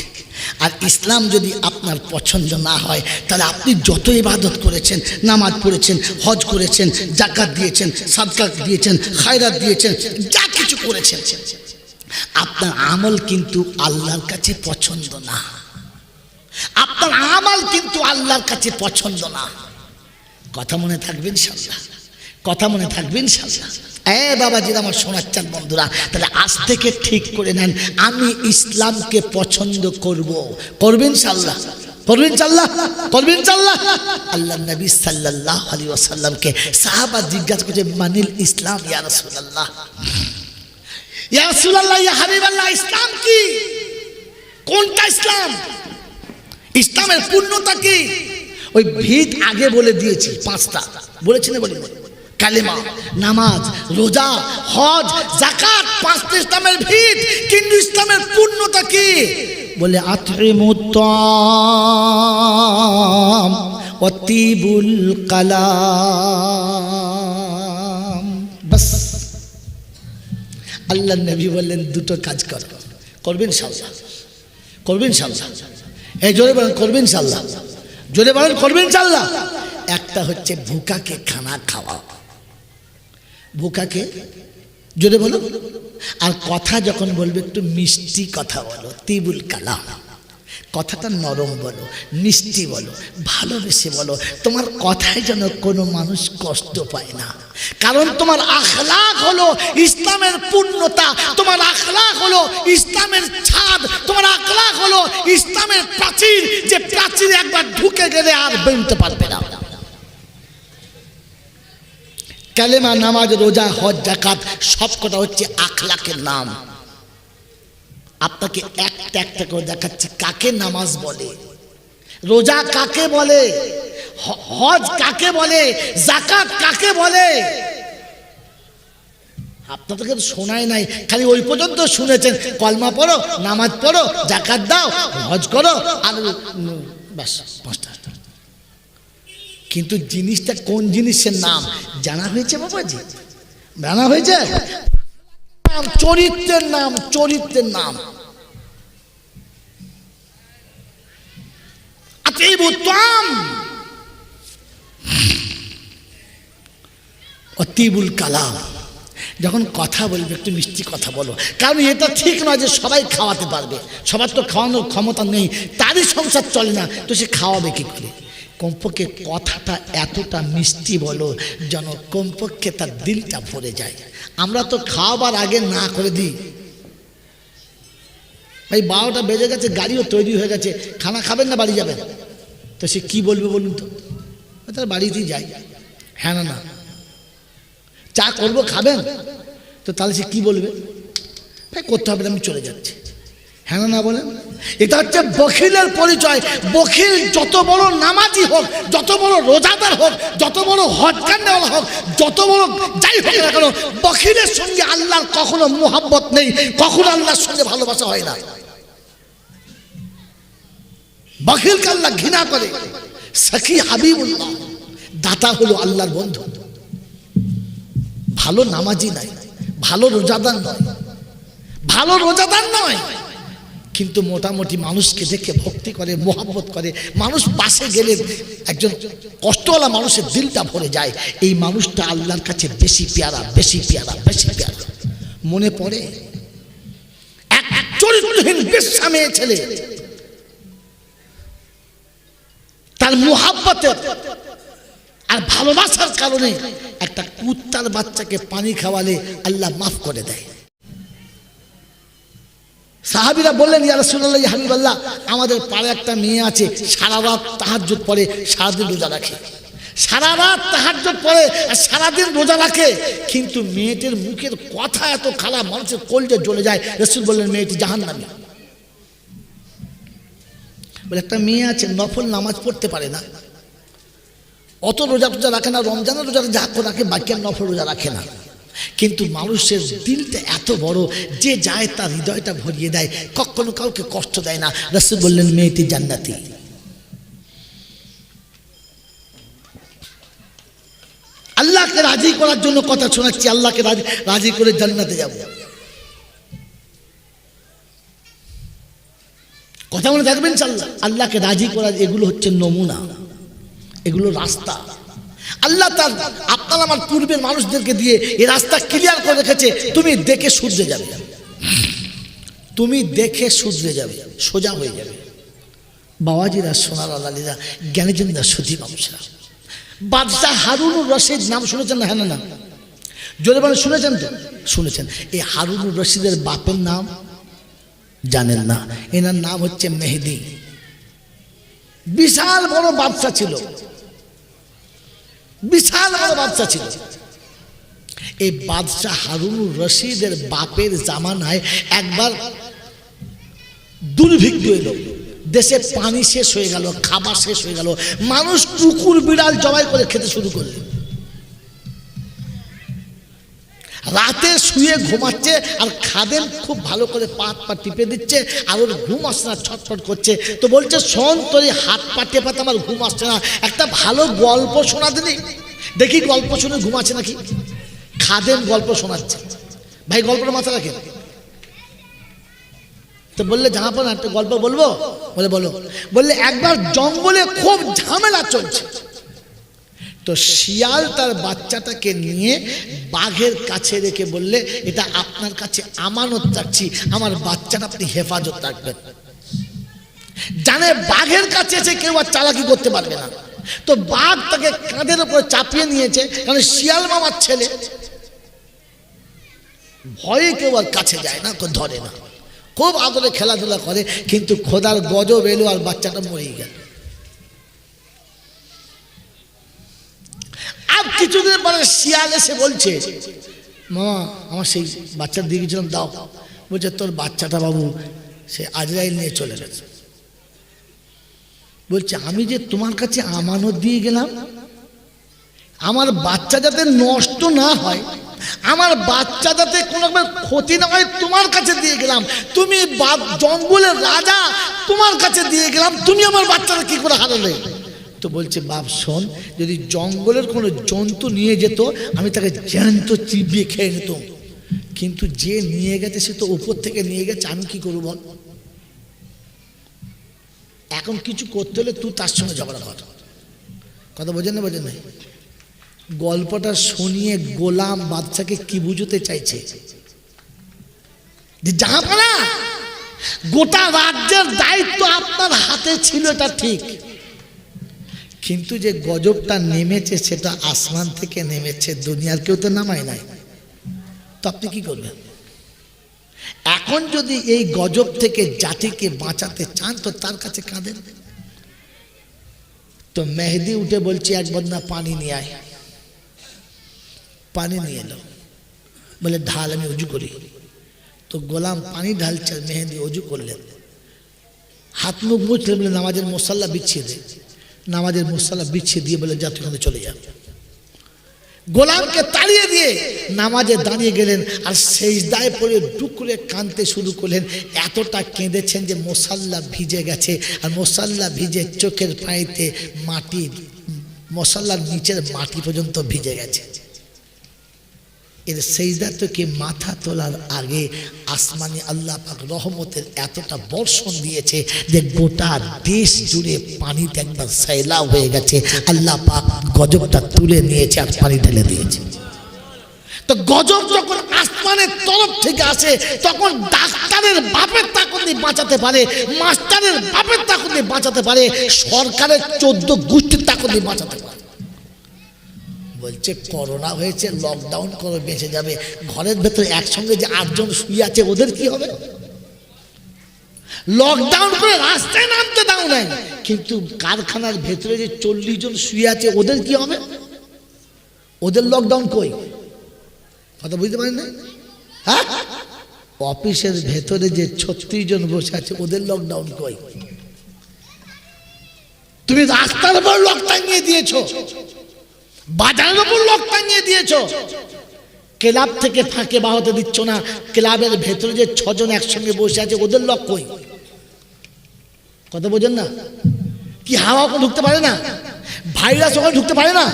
A: আর ইসলাম যদি আপনার পছন্দ না হয় তাহলে আপনি যত ইবাদত করেছেন, নামাজ পড়েছেন, হজ করেছেন, জাকাত দিয়েছেন, সাদকা দিয়েছেন, খায়রাত দিয়েছেন, যা কিছু করেছেন, আপনার আমল কিন্তু আল্লাহর কাছে পছন্দ না। আপনার আমল কিন্তু আল্লাহর কাছে পছন্দ না। কথা মনে থাকবে ইনশাআল্লাহ, কথা মনে থাকবে ইনশাআল্লাহ। বাবাজিরা, আমার শোনার চান বন্ধুরা, তাহলে আজ থেকে ঠিক করে নেন আমি ইসলামকে পছন্দ করব। করবেন ইনশাআল্লাহ, করবেন ইনশাআল্লাহ, করবেন ইনশাআল্লাহ। আল্লাহ নবী সাল্লাল্লাহু আলাইহি ওয়াসাল্লামকে সাহাবা জিজ্ঞাসা করছে, মানিল ইসলাম ইয়া রাসূলুল্লাহ, ইয়া রাসূলুল্লাহ, ইয়া হাবিবাল্লাহ, ইসলাম কি? কোনটা ইসলাম? ইসলামের পূর্ণতা কি? ওই ভিত আগে বলে দিয়েছি, পাঁচটা বলেছি না? বলি, কালেমা, নামাজ, রোজা, হজ, যাকাত, পাঁচটা ইসলামের ভিত। কিন্তু ইসলামের পূর্ণতা কি? বলে আতইমুত তাআম ওয়া তিবুল কালাম। বাস। আল্লাহ নবী বললেন দুটো কাজ করো, করবেন ইনশাআল্লাহ, করবেন ইনশাআল্লাহ। এই জোরে বলেন, করবেন ইনশাআল্লাহ, জোরে বলেন, করবেন ইনশাআল্লাহ। একটা হচ্ছে ভুকাকে খানা খাওয়া, ভুকাকে, জোরে বলো। আর কথা যখন বলবে একটু মিষ্টি কথা বলো, তিবুল কালাম, কথাটা নরম বলো, মিষ্টি বলো, ভালোবেসে বলো। তোমার কথায় যেন কোনো মানুষ কষ্ট পায় না, কারণ তোমার আখলাক হলো ইসলামের পূর্ণতা, তোমার আখলাক হলো ইসলামের ছাদ, তোমার আখলাক হলো ইসলামের প্রাচীর, যে প্রাচীরে একবার ঢুকে গেলে আর বেরোতে পারবে না। কালেমা, নামাজ, রোজা, হজ, যাকাত সবকটা হচ্ছে আখলাকের নাম। আপনাকে একটা একটা করে দেখাচ্ছি কাকে নামাজ বলে, রোজা কাকে বলে, হজ কাকে বলে, যাকাত কাকে বলে। আপনাদেরকে শোনায় নাই, খালি ওই পর্যন্ত শুনেছেন, কলমা পড়ো, নামাজ পড়ো, যাকাত দাও, হজ করো, আর ব্যাস পাঁচটা। কিন্তু জিনিসটা কোন জিনিসের নাম জানা হয়েছে বাবাজি? জানা হয়েছে? চরিত্রের নাম, চরিত্রের নাম। অতিবুল কালাম, যখন কথা বলবে একটু মিষ্টি কথা বলো, কারণ এটা ঠিক নয় যে সবাই খাওয়াতে পারবে, সবার তো খাওয়ানোর ক্ষমতা নেই, তারই সংসার চলে না, তো সে খাওয়াবে কি করে? কমপক্ষে কথাটা এতটা মিষ্টি বলো যেন কমপক্ষে তার দিলটা ভরে যায়। আমরা তো খাওয়াবার আগে না করে দিই, ভাই 12টা বেজে গেছে, গাড়িও তৈরি হয়ে গেছে, খানা খাবেন না বাড়ি যাবেন, তো সে কি বলবে বলুন তো? তার বাড়িতেই যাই, হ্যাঁ না না, চা করবো খাবেন, তো তাহলে সে কি বলবে? ভাই করতে হবে না, আমি চলে যাচ্ছি, হ্যাঁ না বলেন? এটা হচ্ছে বখিলের পরিচয়। বখিল যত বড় নামাজি হোক, যত বড় রোজাদার হোক, যত বড় হজ্জানওয়ালা হোক, যত বড় যাই হোক না কেন, বখিলের সঙ্গে আল্লাহর কখনো মুহাব্বত নেই, কখনো আল্লাহর সঙ্গে ভালোবাসা হয় না। বখিলকে আল্লাহ ঘৃণা করে। সখী হাবিবুল্লাহ, দাতা হলো আল্লাহর বন্ধু, ভালো নামাজি নাই, ভালো রোজাদার নয়, ভালো রোজাদার নয়, কিন্তু মোটামুটি মানুষকে দেখে ভক্তি করে, মোহাব্বত করে, মানুষ পাশে গেলে একজন কষ্টওয়ালা মানুষের দিলটা ভরে যায়। এই মানুষটা আল্লাহর কাছে বেশি পেয়ারা, বেশি পেয়ারা, বেশি পেয়ারা। মনে পড়ে এক চরিত্রহীন বেশ্যা মেয়ে ছেলে, তার মোহাব্বতের আর ভালোবাসার কারণে একটা কুত্তার বাচ্চাকে পানি খাওয়ালে আল্লাহ মাফ করে দেয়। সাহাবীরা বললেন, ইয়া রাসূলুল্লাহ, ইয়া হাবিবাল্লাহ, আমাদের পাড়ে একটা মেয়ে আছে, সারা রাত তাহাজ্জুদ পড়ে, সারাদিন রোজা রাখে, সারা রাত তাহাজ্জুদ পড়ে আর সারাদিন রোজা রাখে, কিন্তু মেয়েটির মুখের কথা এত খারাপ, মানুষের কলজে জ্বলে যায়। রাসূল বললেন, মেয়েটি জাহান্নামী। বলে একটা মেয়ে আছে, নফল নামাজ পড়তে পারে না, অত রোজা টোজা রাখে না, রমজানের রোজা যা রাখে, বাকি আর নফল রোজা রাখে না, কিন্তু মানুষের দিলটা এত বড়, যে যায় তার হৃদয়টা ভরিয়ে দেয়, কখনো কাউকে কষ্ট দেয় না। রাসূল বললেন মেয়েটি জান্নাতি। আল্লাহকে রাজি করার জন্য কথা শোনাচ্ছি, আল্লাহকে রাজি করে জান্নাতে যাব। কথা মনে থাকবেন ইনশাআল্লাহ। আল্লাহকে রাজি করার এগুলো হচ্ছে নমুনা, এগুলো রাস্তা। আল্লাহ তার আপনার আমার পূর্বের মানুষদেরকে দিয়ে এই রাস্তা ক্লিয়ার করে রেখেছে। তুমি দেখে শুধরে যাবে, তুমি দেখে শুধরে যাবে, সোজা হয়ে যাবে। বাবাজিরা, সোনার আলালিরা, জ্ঞানীজনরা, সুধী মানুষরা, বাদশাহ হারুনুর রশিদ নাম শুনেছেন না? হ্যাঁ না? জোরে বলেন, শুনেছেন তো? শুনেছেন। এই হারুনুর রশিদের বাপের নাম জানেন না? এনার নাম হচ্ছে মেহেদি। বিশাল বড় বাদশা ছিল, বিশাল বড় বাদশা ছিল। এই বাদশাহ হারুনুর রশিদের বাপের জামানায় একবার দুর্ভিক্ষ এলো, দেশে পানি শেষ হয়ে গেল, খাবার শেষ হয়ে গেল, মানুষ কুকুর বিড়াল জবাই করে খেতে শুরু করলেন। রাতে শুয়ে ঘুমাচ্ছে, আর খাদেম খুব ভালো করে পা টিপে দিচ্ছে, আর ওর ঘুম আসছে না, ছটফট করছে। তো বলছে, শোন, তোর হাত পা টেপাতে আমার ঘুম আসছে না, একটা ভালো গল্প শোনা দিনি, দেখি গল্প শুনে ঘুমাচ্ছে নাকি। খাদেম গল্প শোনাচ্ছে। ভাই গল্পটা মাথা রাখেন। তো বললে, জাহাপনা একটা গল্প বলবো? বলে বলো। বললে, একবার জঙ্গলে খুব ঝামেলা চলছে, তো শিয়াল তার বাচ্চাটাকে নিয়ে বাঘের কাছে রেখে বললে, এটা আপনার কাছে আমানত রাখছি, আমার বাচ্চাটা আপনি হেফাজত রাখবেন। জানে বাঘের কাছে এসে কেউ আর চালাকি করতে পারবে না, তো বাঘ তাকে কাঁধের উপর চাপিয়ে নিয়েছে, কারণ শিয়াল মামার ছেলে, ভয়ে কেউ আর কাছে যায় না, কেউ ধরে না, খুব আদরে খেলাধুলা করে। কিন্তু খোদার গজব এলো, আর বাচ্চাটা মরে গেল। আর কিছুদিন পরে শিয়াল এসে বলছে, মামা, আমার সেই বাচ্চা দিয়ে গেছিলাম, দাও। বলছে, তোর বাচ্চাটা বাবু সে আজরাইল নিয়ে চলে গেছে। বলছে, আমি যে তোমার কাছে আমানত দিয়ে গেলাম, আমার বাচ্চা যাতে নষ্ট না হয়, আমার বাচ্চা যাতে কোনো ক্ষতি না হয়, তোমার কাছে দিয়ে গেলাম। তুমি জঙ্গলের রাজা, তোমার কাছে দিয়ে গেলাম, তুমি আমার বাচ্চাটা কি করে হারালে? তো বলছে, বাপ শোন, যদি জঙ্গলের কোনো জন্তু নিয়ে যেত, আমি তাকে জ্যান্ত চিবিয়ে খেয়ে নিতাম, কিন্তু যে নিয়ে গেছে সে তো উপর থেকে নিয়ে গেছে, আমি কি করবো বল? এখন কিছু করতে হলে তুই তার সঙ্গে ঝগড়া কর। কথা বোঝেন না? বোঝেন না? গল্পটা শুনিয়ে গোলাম বাদশাকে কি বুঝতে চাইছে? যে জাহাপনা, গোটা রাজ্যের দায়িত্ব আপনার হাতে ছিল, এটা ঠিক, কিন্তু যে গজবটা নেমেছে সেটা আসমান থেকে নেমেছে, দুনিয়ার কেউ তো নামায় নাই। তো আপনি কি করবেন? এখন যদি এই গজব থেকে জাতিকে বাঁচাতে চান, তো তার কাছে কাঁদেন। তো মেহেদি উঠে বলছে, এক বদনা পানি নিয়ে আয়। পানি নিয়ে এলো, বলে ঢাল, আমি উজু করি। তো গোলাম পানি ঢালছে, মেহেদি উজু করলেন, হাত মুখ মুছলেন, বলে নামাজের মুসাল্লা বিছিয়ে দে। নামাজের মুসাল্লা বিছিয়ে দিয়ে বলে, যা তুই চলে যা। গোলামকে তাড়িয়ে দিয়ে নামাজে দাঁড়িয়ে গেলেন, আর সেজদায় পড়ে ডুকরে কাঁদতে শুরু করলেন। এতটা কেঁদেছেন যে মুসাল্লা ভিজে গেছে, আর মুসাল্লা ভিজে চোখের পানিতে মাটি, মুসাল্লার নিচের মাটি পর্যন্ত ভিজে গেছে। এর সেজদা থেকে মাথা তোলার আগে আসমানি আল্লাহ পাক রহমতের এতটা বর্ষণ দিয়েছে যে গোটা দেশ জুড়ে পানিতে একবার সয়লাব হয়ে গেছে। আল্লাহ পাক গজবটা তুলে নিয়েছে আর পানি ঢেলে দিয়েছে। তো গজব যখন আসমানের তরফ থেকে আসে, তখন ডাক্তারের বাপের তাকতি বাঁচাতে পারে, মাস্টারের বাপের তাকতি বাঁচাতে পারে, সরকারের 14 গোষ্ঠীর তাকতি বাঁচাতে পারে। বলছে, করোনা হয়েছে, লকডাউন করে বেঁচে যাবে, ঘরের ভেতরে একসঙ্গে যে 8 জন শুয়ে আছে, ওদের কি হবে? লকডাউন করে রাস্তায় নামতে দাও নাই, কিন্তু কারখানার ভেতরে যে 40 জন শুয়ে আছে, ওদের কি হবে? ওদের লকডাউন কই? কথা বুঝতে পারেন না? হ্যাঁ, অফিসের ভেতরে যে 36 জন বসে আছে, ওদের লকডাউন কই? তুমি রাস্তার উপর লক টাঙিয়ে দিয়েছো, বাজারের উপর লক টাঙিয়ে দিয়েছো, ক্লাব থেকে ফাঁকে বাহতে দিচ্ছ না, ক্লাবের ভেতরে যে 6 জন একসঙ্গে বসে আছে ওদের লক কই? কথা বোঝেন না? কি হাওয়া ওখানে ঢুকতে পারে না? ভাইরাস ওখানে ঢুকতে পারে না?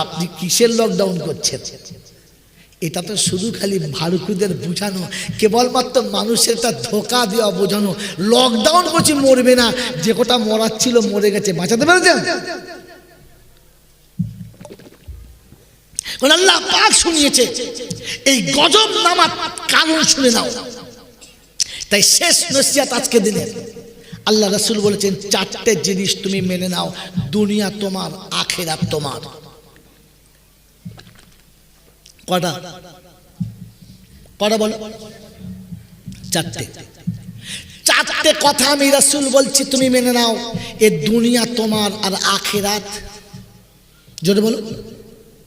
A: আপনি কিসের লকডাউন করছেন? এটা তো শুধু খালি ভারতীয়দের বোঝানো, কেবলমাত্র মানুষের একটা ধোকা দেওয়া বোঝানো। লকডাউন করছি মরবে না, যে কটা মরার ছিল মরে গেছে, বাঁচাতে পেরেছেন? আল্লাহ পাক শুনিয়েছে এই গজব নামার কারণ শুনে নাও। তাই শেষ নসিহত আজকে দিনের, আল্লাহ রাসূল বলেছেন 4টে জিনিস তুমি মেনে নাও, দুনিয়া তোমার, আখিরাত তোমার। কটা কটা বলো? 4টে কথা আমি রাসূল বলছি তুমি মেনে নাও, এ দুনিয়া তোমার আর আখিরাত, জোরে বলো,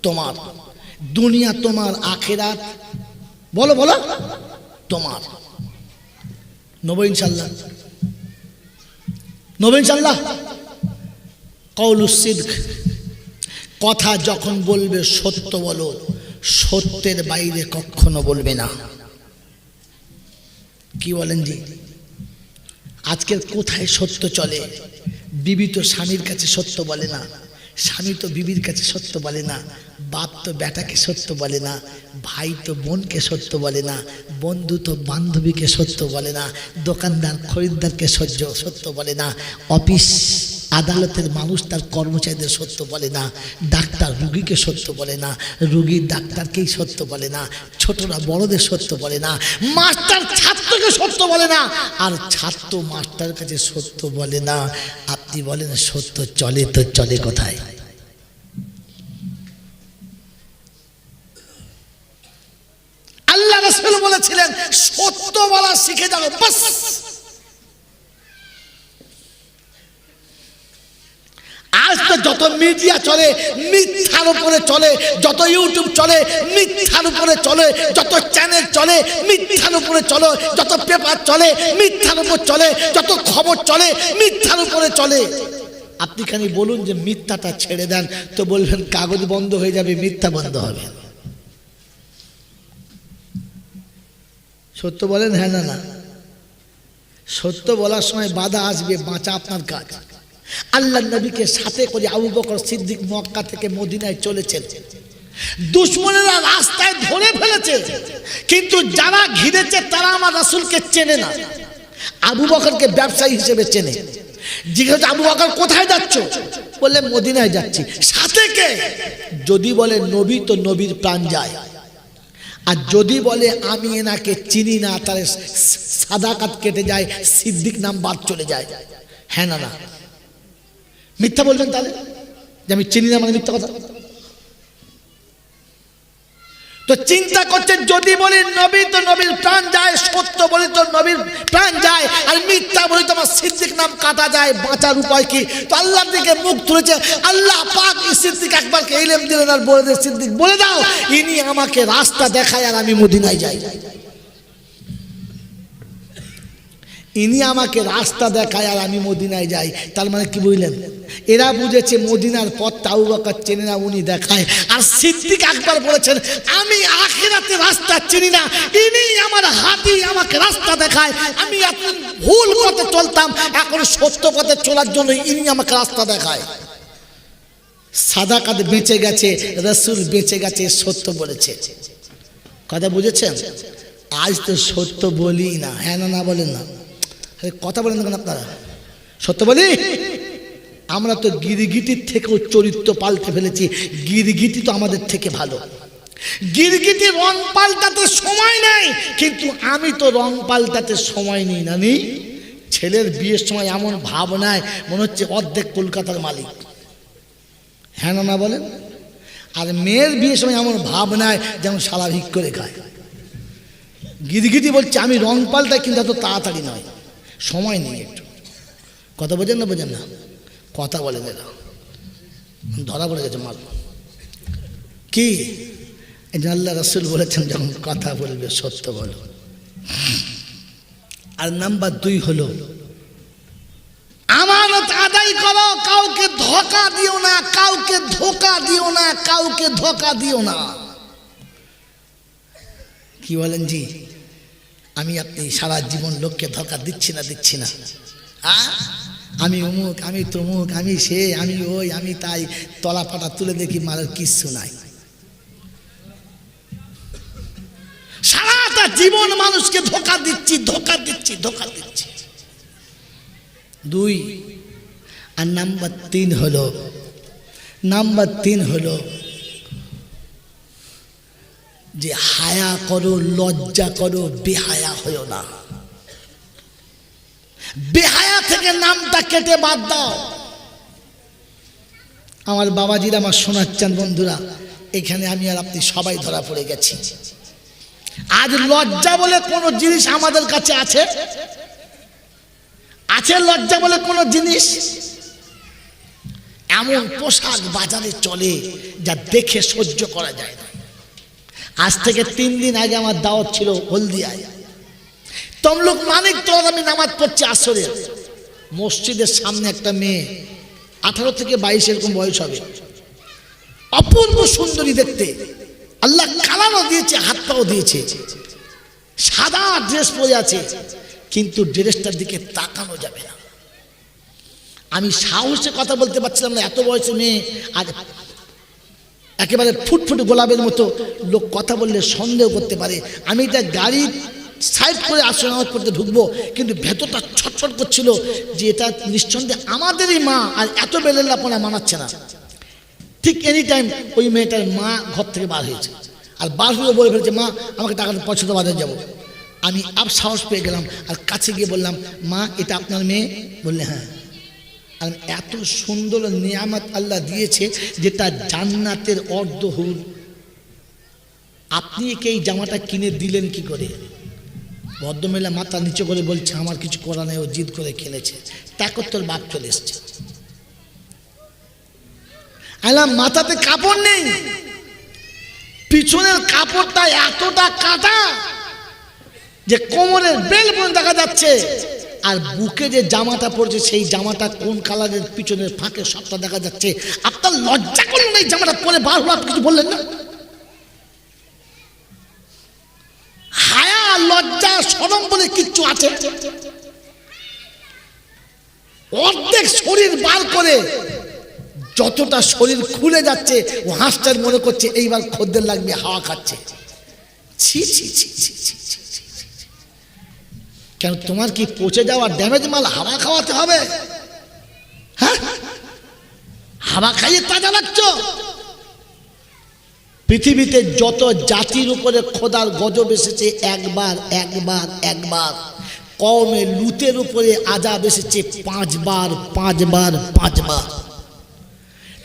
A: তোমার। দুনিয়া তোমার, আখিরাত বলো বলো তোমার। নবী ইনশাআল্লাহ, নবী ইনশাআল্লাহ। কওলুস সিদক, কথা যখন বলবে সত্য বলো, সত্যের বাইরে কখনো বলবে না। কি বলেন জি? আজকের কোথায় সত্য চলে? বিবি তো স্বামীর কাছে সত্য বলে না, স্বামী তো বিবির কাছে সত্য বলে না, বাপ তো বেটাকে সত্য বলে না, ভাই তো বোনকে সত্য বলে না, বন্ধু তো বান্ধবীকে সত্য বলে না, দোকানদার খরিদ্দারকে সত্য বলে না, অফিস আদালতের মানুষ তার কর্মচারীদের সত্য বলে না, ডাক্তার রুগীকে সত্য বলে না, রুগী ডাক্তারকেই সত্য বলে না, ছোটরা বড়দের সত্য বলে না, মাস্টার ছাত্রকে সত্য বলে না, আর ছাত্র মাস্টার কাছে সত্য বলে না। আপনি বলেন সত্য চলে তো চলে কোথায়? আল্লাহ রাসূল বলেছিলেন সত্য বলা শিখে যাও, বাস। আজ তো যত মিডিয়া চলে মিথ্যার উপরে চলে, যত ইউটিউব চলে মিথ্যার উপরে চলে, যত চ্যানেল চলে মিথ্যার উপরে চলে, যত পেপার চলে মিথ্যার উপর চলে, যত খবর চলে মিথ্যার উপরে চলে। আপনি খালি বলুন যে মিথ্যাটা ছেড়ে দেন, তো বলবেন কাগজ বন্ধ হয়ে যাবে, মিথ্যা বন্ধ হবে। সত্য বলেন হ্যাঁ না না? সত্য বলার সময় বাধা আসবে, বাঁচা আপনার কাজ। আল্লাহ নবীকে সাথে করে আবু বকর সিদ্দিক মক্কা থেকে মদিনায় চলেছেন, দুশমনেরা রাস্তায় ধরে ফেলেছে, কিন্তু যারা ঘিরেছে তারা আমার রাসূলকে চেনে না, আবু বকরকে ব্যবসায়ী হিসেবে চেনে। জিজ্ঞাসা আবু বকর কোথায় যাচ্ছ? বললে মদিনায় যাচ্ছি। সাথে কে? যদি বলে নবী তো নবীর প্রাণ যায়, আর যদি বলে আমি এনাকে চিনি না তাহলে সাদাকাত কেটে যায়, সিদ্দিক নাম বাদ চলে যায়। হ্যাঁ না না? মিথ্যা বলবেন তাহলে যে আমি চিনি না মানে মিথ্যা কথা? তো চিন্তা করছেন যদি বলি নবী তো নবীর প্রাণ যায়, সত্য বলি তো নবীর প্রাণ যায়, আর মিথ্যা বলি তো আমার সিদ্দিক নাম কাটা যায়, বাঁচার উপায় কি? তো আল্লাহর দিকে মুখ তুলেছে, আল্লাহ পাক সিদ্দিক আকবরকে ইলম দিলেন আর বলে দেন সিদ্দিক বলে দাও ইনি আমাকে রাস্তা দেখায় আর আমি মদিনায় যাই, ইনি আমাকে রাস্তা দেখায় আর আমি মদিনায় যাই। তার মানে কি বুঝলেন? এরা বুঝেছে মদিনার পথটা আবু বকর চেনে না, উনি দেখায়। আর সিদ্দিক আকবর বলেছেন আমি আখিরাতে রাস্তা চিনি না, ইনি আমার হাতি আমাকে রাস্তা দেখায়। আমি এখন ভুল পথে চলতাম, এখন সত্য পথে চলার জন্য ইনি আমাকে রাস্তা দেখায়। সাদাকাত বেঁচে গেছে, রাসূল বেঁচে গেছে, সত্য বলেছে। কথা বুঝেছেন? আজ তো সত্য বলি না, হ্যাঁ না না বলেন না? কথা বলেন দেখুন আপনারা, সত্য বলি। আমরা তো গিরগিটির থেকেও চরিত্র পাল্টে ফেলেছি, গিরগিটি তো আমাদের থেকে ভালো। গিরগিটি রং পাল্টাতে সময় নেই, কিন্তু আমি তো রং পাল্টাতে সময় নিই না। নি ছেলের বিয়ের সময় এমন ভাব নেয় মনে হচ্ছে অর্ধেক কলকাতার মালিক, হ্যাঁ না না বলেন? আর মেয়ের বিয়ের সময় এমন ভাব নেয় যেমন শালা ভিক করে খায়। গিরগিটি বলছে আমি রং পাল্টাই, কিন্তু এত তাড়াতাড়ি নয়, সময় নেই একটু। কথা বোঝেন না? বোঝেন না? কথা বলে এরা ধরা পড়ে গেছে মাল। কি আল্লাহ রাসূল বলেছেন যখন কথা বলবে সত্য বলো। আর নাম্বার 2 হলো আমানত আদায় করো, কাউকে ধোঁকা দিও না, কাউকে ধোঁকা দিও না, কাউকে ধোঁকা দিও না। কি বলেন জি? আমি আপনি সারা জীবন লোককে ধোঁকা দিচ্ছি না আমি অমুক, আমি তমুক, আমি সে, আমি ওই, আমি তাই, তলা পাটা তুলে দেখি মালের কিচ্ছু নাই। সারাটা জীবন মানুষকে ধোঁকা দিচ্ছি। দুই। আর নাম্বার তিন হলো যে হায়া করো, লজ্জা করো, বেহায়া হইও না। বেহায়া থেকে নামটা কেটে বাদ দাও। আমার বাবাজিরা, আমার শোনাচ্ছেন বন্ধুরা, এখানে আমি আর আপনি সবাই ধরা পড়ে গেছি। আজ লজ্জা বলে কোনো জিনিস আমাদের কাছে আছে? লজ্জা বলে কোনো জিনিস? এমন পোশাক বাজারে চলে যা দেখে সহ্য করা যায় না। আজ থেকে 3 দিন আগে আমার দাওয়াত ছিল হলদিয়ায়। তমলুক মানিক তোর আমি নামাজ পড়ছি আসরের। মসজিদের সামনে একটা মেয়ে, 18 থেকে 22 এরকম বয়স হবে, অপূর্ব সুন্দরী দেখতে, আল্লাহ কালারও দিয়েছে, হাত পাও দিয়েছে, সাদা ড্রেস পরে আছে, কিন্তু ড্রেসটার দিকে তাকানো যাবে না। আমি সাহসে কথা বলতে পারছিলাম না, এত বয়সে মেয়ে, আর একেবারে ফুটফুটে গোলাপের মতো। লোক কথা বললে সন্দেহ করতে পারে। আমি এটা গাড়ি সাইড করে আসলে নামাজ পড়তে ঢুকবো, কিন্তু ভেতরটা ছটফট করছিল যে এটা নিঃসন্দেহে আমাদেরই মা, আর এত বেলেল্লাপনা মানাচ্ছে না। ঠিক এনি টাইম ওই মেয়েটার মা ঘর থেকে বার হয়েছে, আর বার হয়ে বলে ফেলছে, মা আমাকে টাকাটা পছন্দ বাজারে যাবো। আমি সাহস পেয়ে গেলাম, আর কাছে গিয়ে বললাম, মা এটা আপনার মেয়ে? বললে হ্যাঁ। আর এত সুন্দর নিয়ামত আল্লাহ দিয়েছে যেটা জান্নাতের অর্ধহুর। আপনি একে এই জামাটা কিনে দিলেন কি করে? ভদ্রমহিলা মাথা নিচে করে বলছে, আমার কিছু করা নেই, ও জিদ করে কিনেছে। তারপর তোর বাপ চলে এসছে। আলাম মাথাতে কাপড় নেই, পিছনের কাপড়টা এতটা কাটা যে কোমরের বেল পর্যন্ত দেখা যাচ্ছে, আর বুকে যে জামাটা পড়ছে সেই জামাটা কোন কালারের, পিছনের ফাঁকে সবটা দেখা যাচ্ছে। আপনার লজ্জা করলেন এই জামাটা পরে বার হলো, আপনি কিছু বললেন না? হায়া, লজ্জা, শরম বলে কিচ্ছু আছে? অর্ধেক শরীর বার করে, যতটা শরীর খুলে যাচ্ছে, ও হাঁসটার মনে করছে এইবার খদ্দের লাগবে, হাওয়া খাচ্ছে। ছি ছি ছি ছি ছি। কেন তোমার কি পচে যাওয়া ড্যামেজ মাল হাওয়া খাওয়াতে হবে? হ্যাঁ, হাওয়া খাইয়ে তাজা লাগছ? পৃথিবীতে যত জাতির উপরে খোদার গজব এসেছে, একবার কওমে লুতের উপরে আযাব এসেছে 5 বার।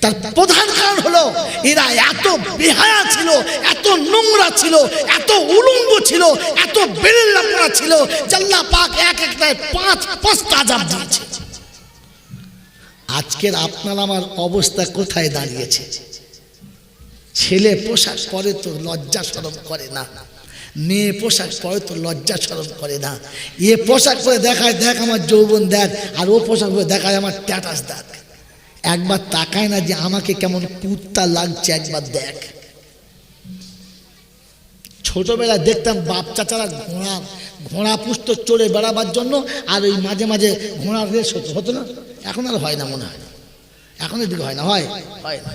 A: তার প্রধান কারণ হলো এরা এত বেহায়া ছিল, এত নোংরা ছিল, এত উলঙ্গ ছিল, এত বেরেল্লাপনা ছিল, আল্লাহ পাক একটায় 5টা আযাব দিয়েছে। আজকের আপনার আমার অবস্থা কোথায় দাঁড়িয়েছে? ছেলে পোশাক পরে তো লজ্জা শরম করে না, মেয়ে পোশাক পরে তো লজ্জা শরম করে না। এ পোশাক পরে দেখায়, দেখ আমার যৌবন দেখ, আর ও পোশাক পরে দেখায় আমার স্ট্যাটাস দেখ। একবার তাকায় না যে আমাকে কেমন কুত্তা লাগছে, একবার দেখ। ছোটবেলায় দেখতাম বাপ চাচারা ঘোড়া পুষত চড়ে বেড়াবার জন্য, আর ওই মাঝে মাঝে ঘোড়ার রেস হতো না? এখন আর হয় না, মনে হয় এখন এদিকে হয় না, হয় না।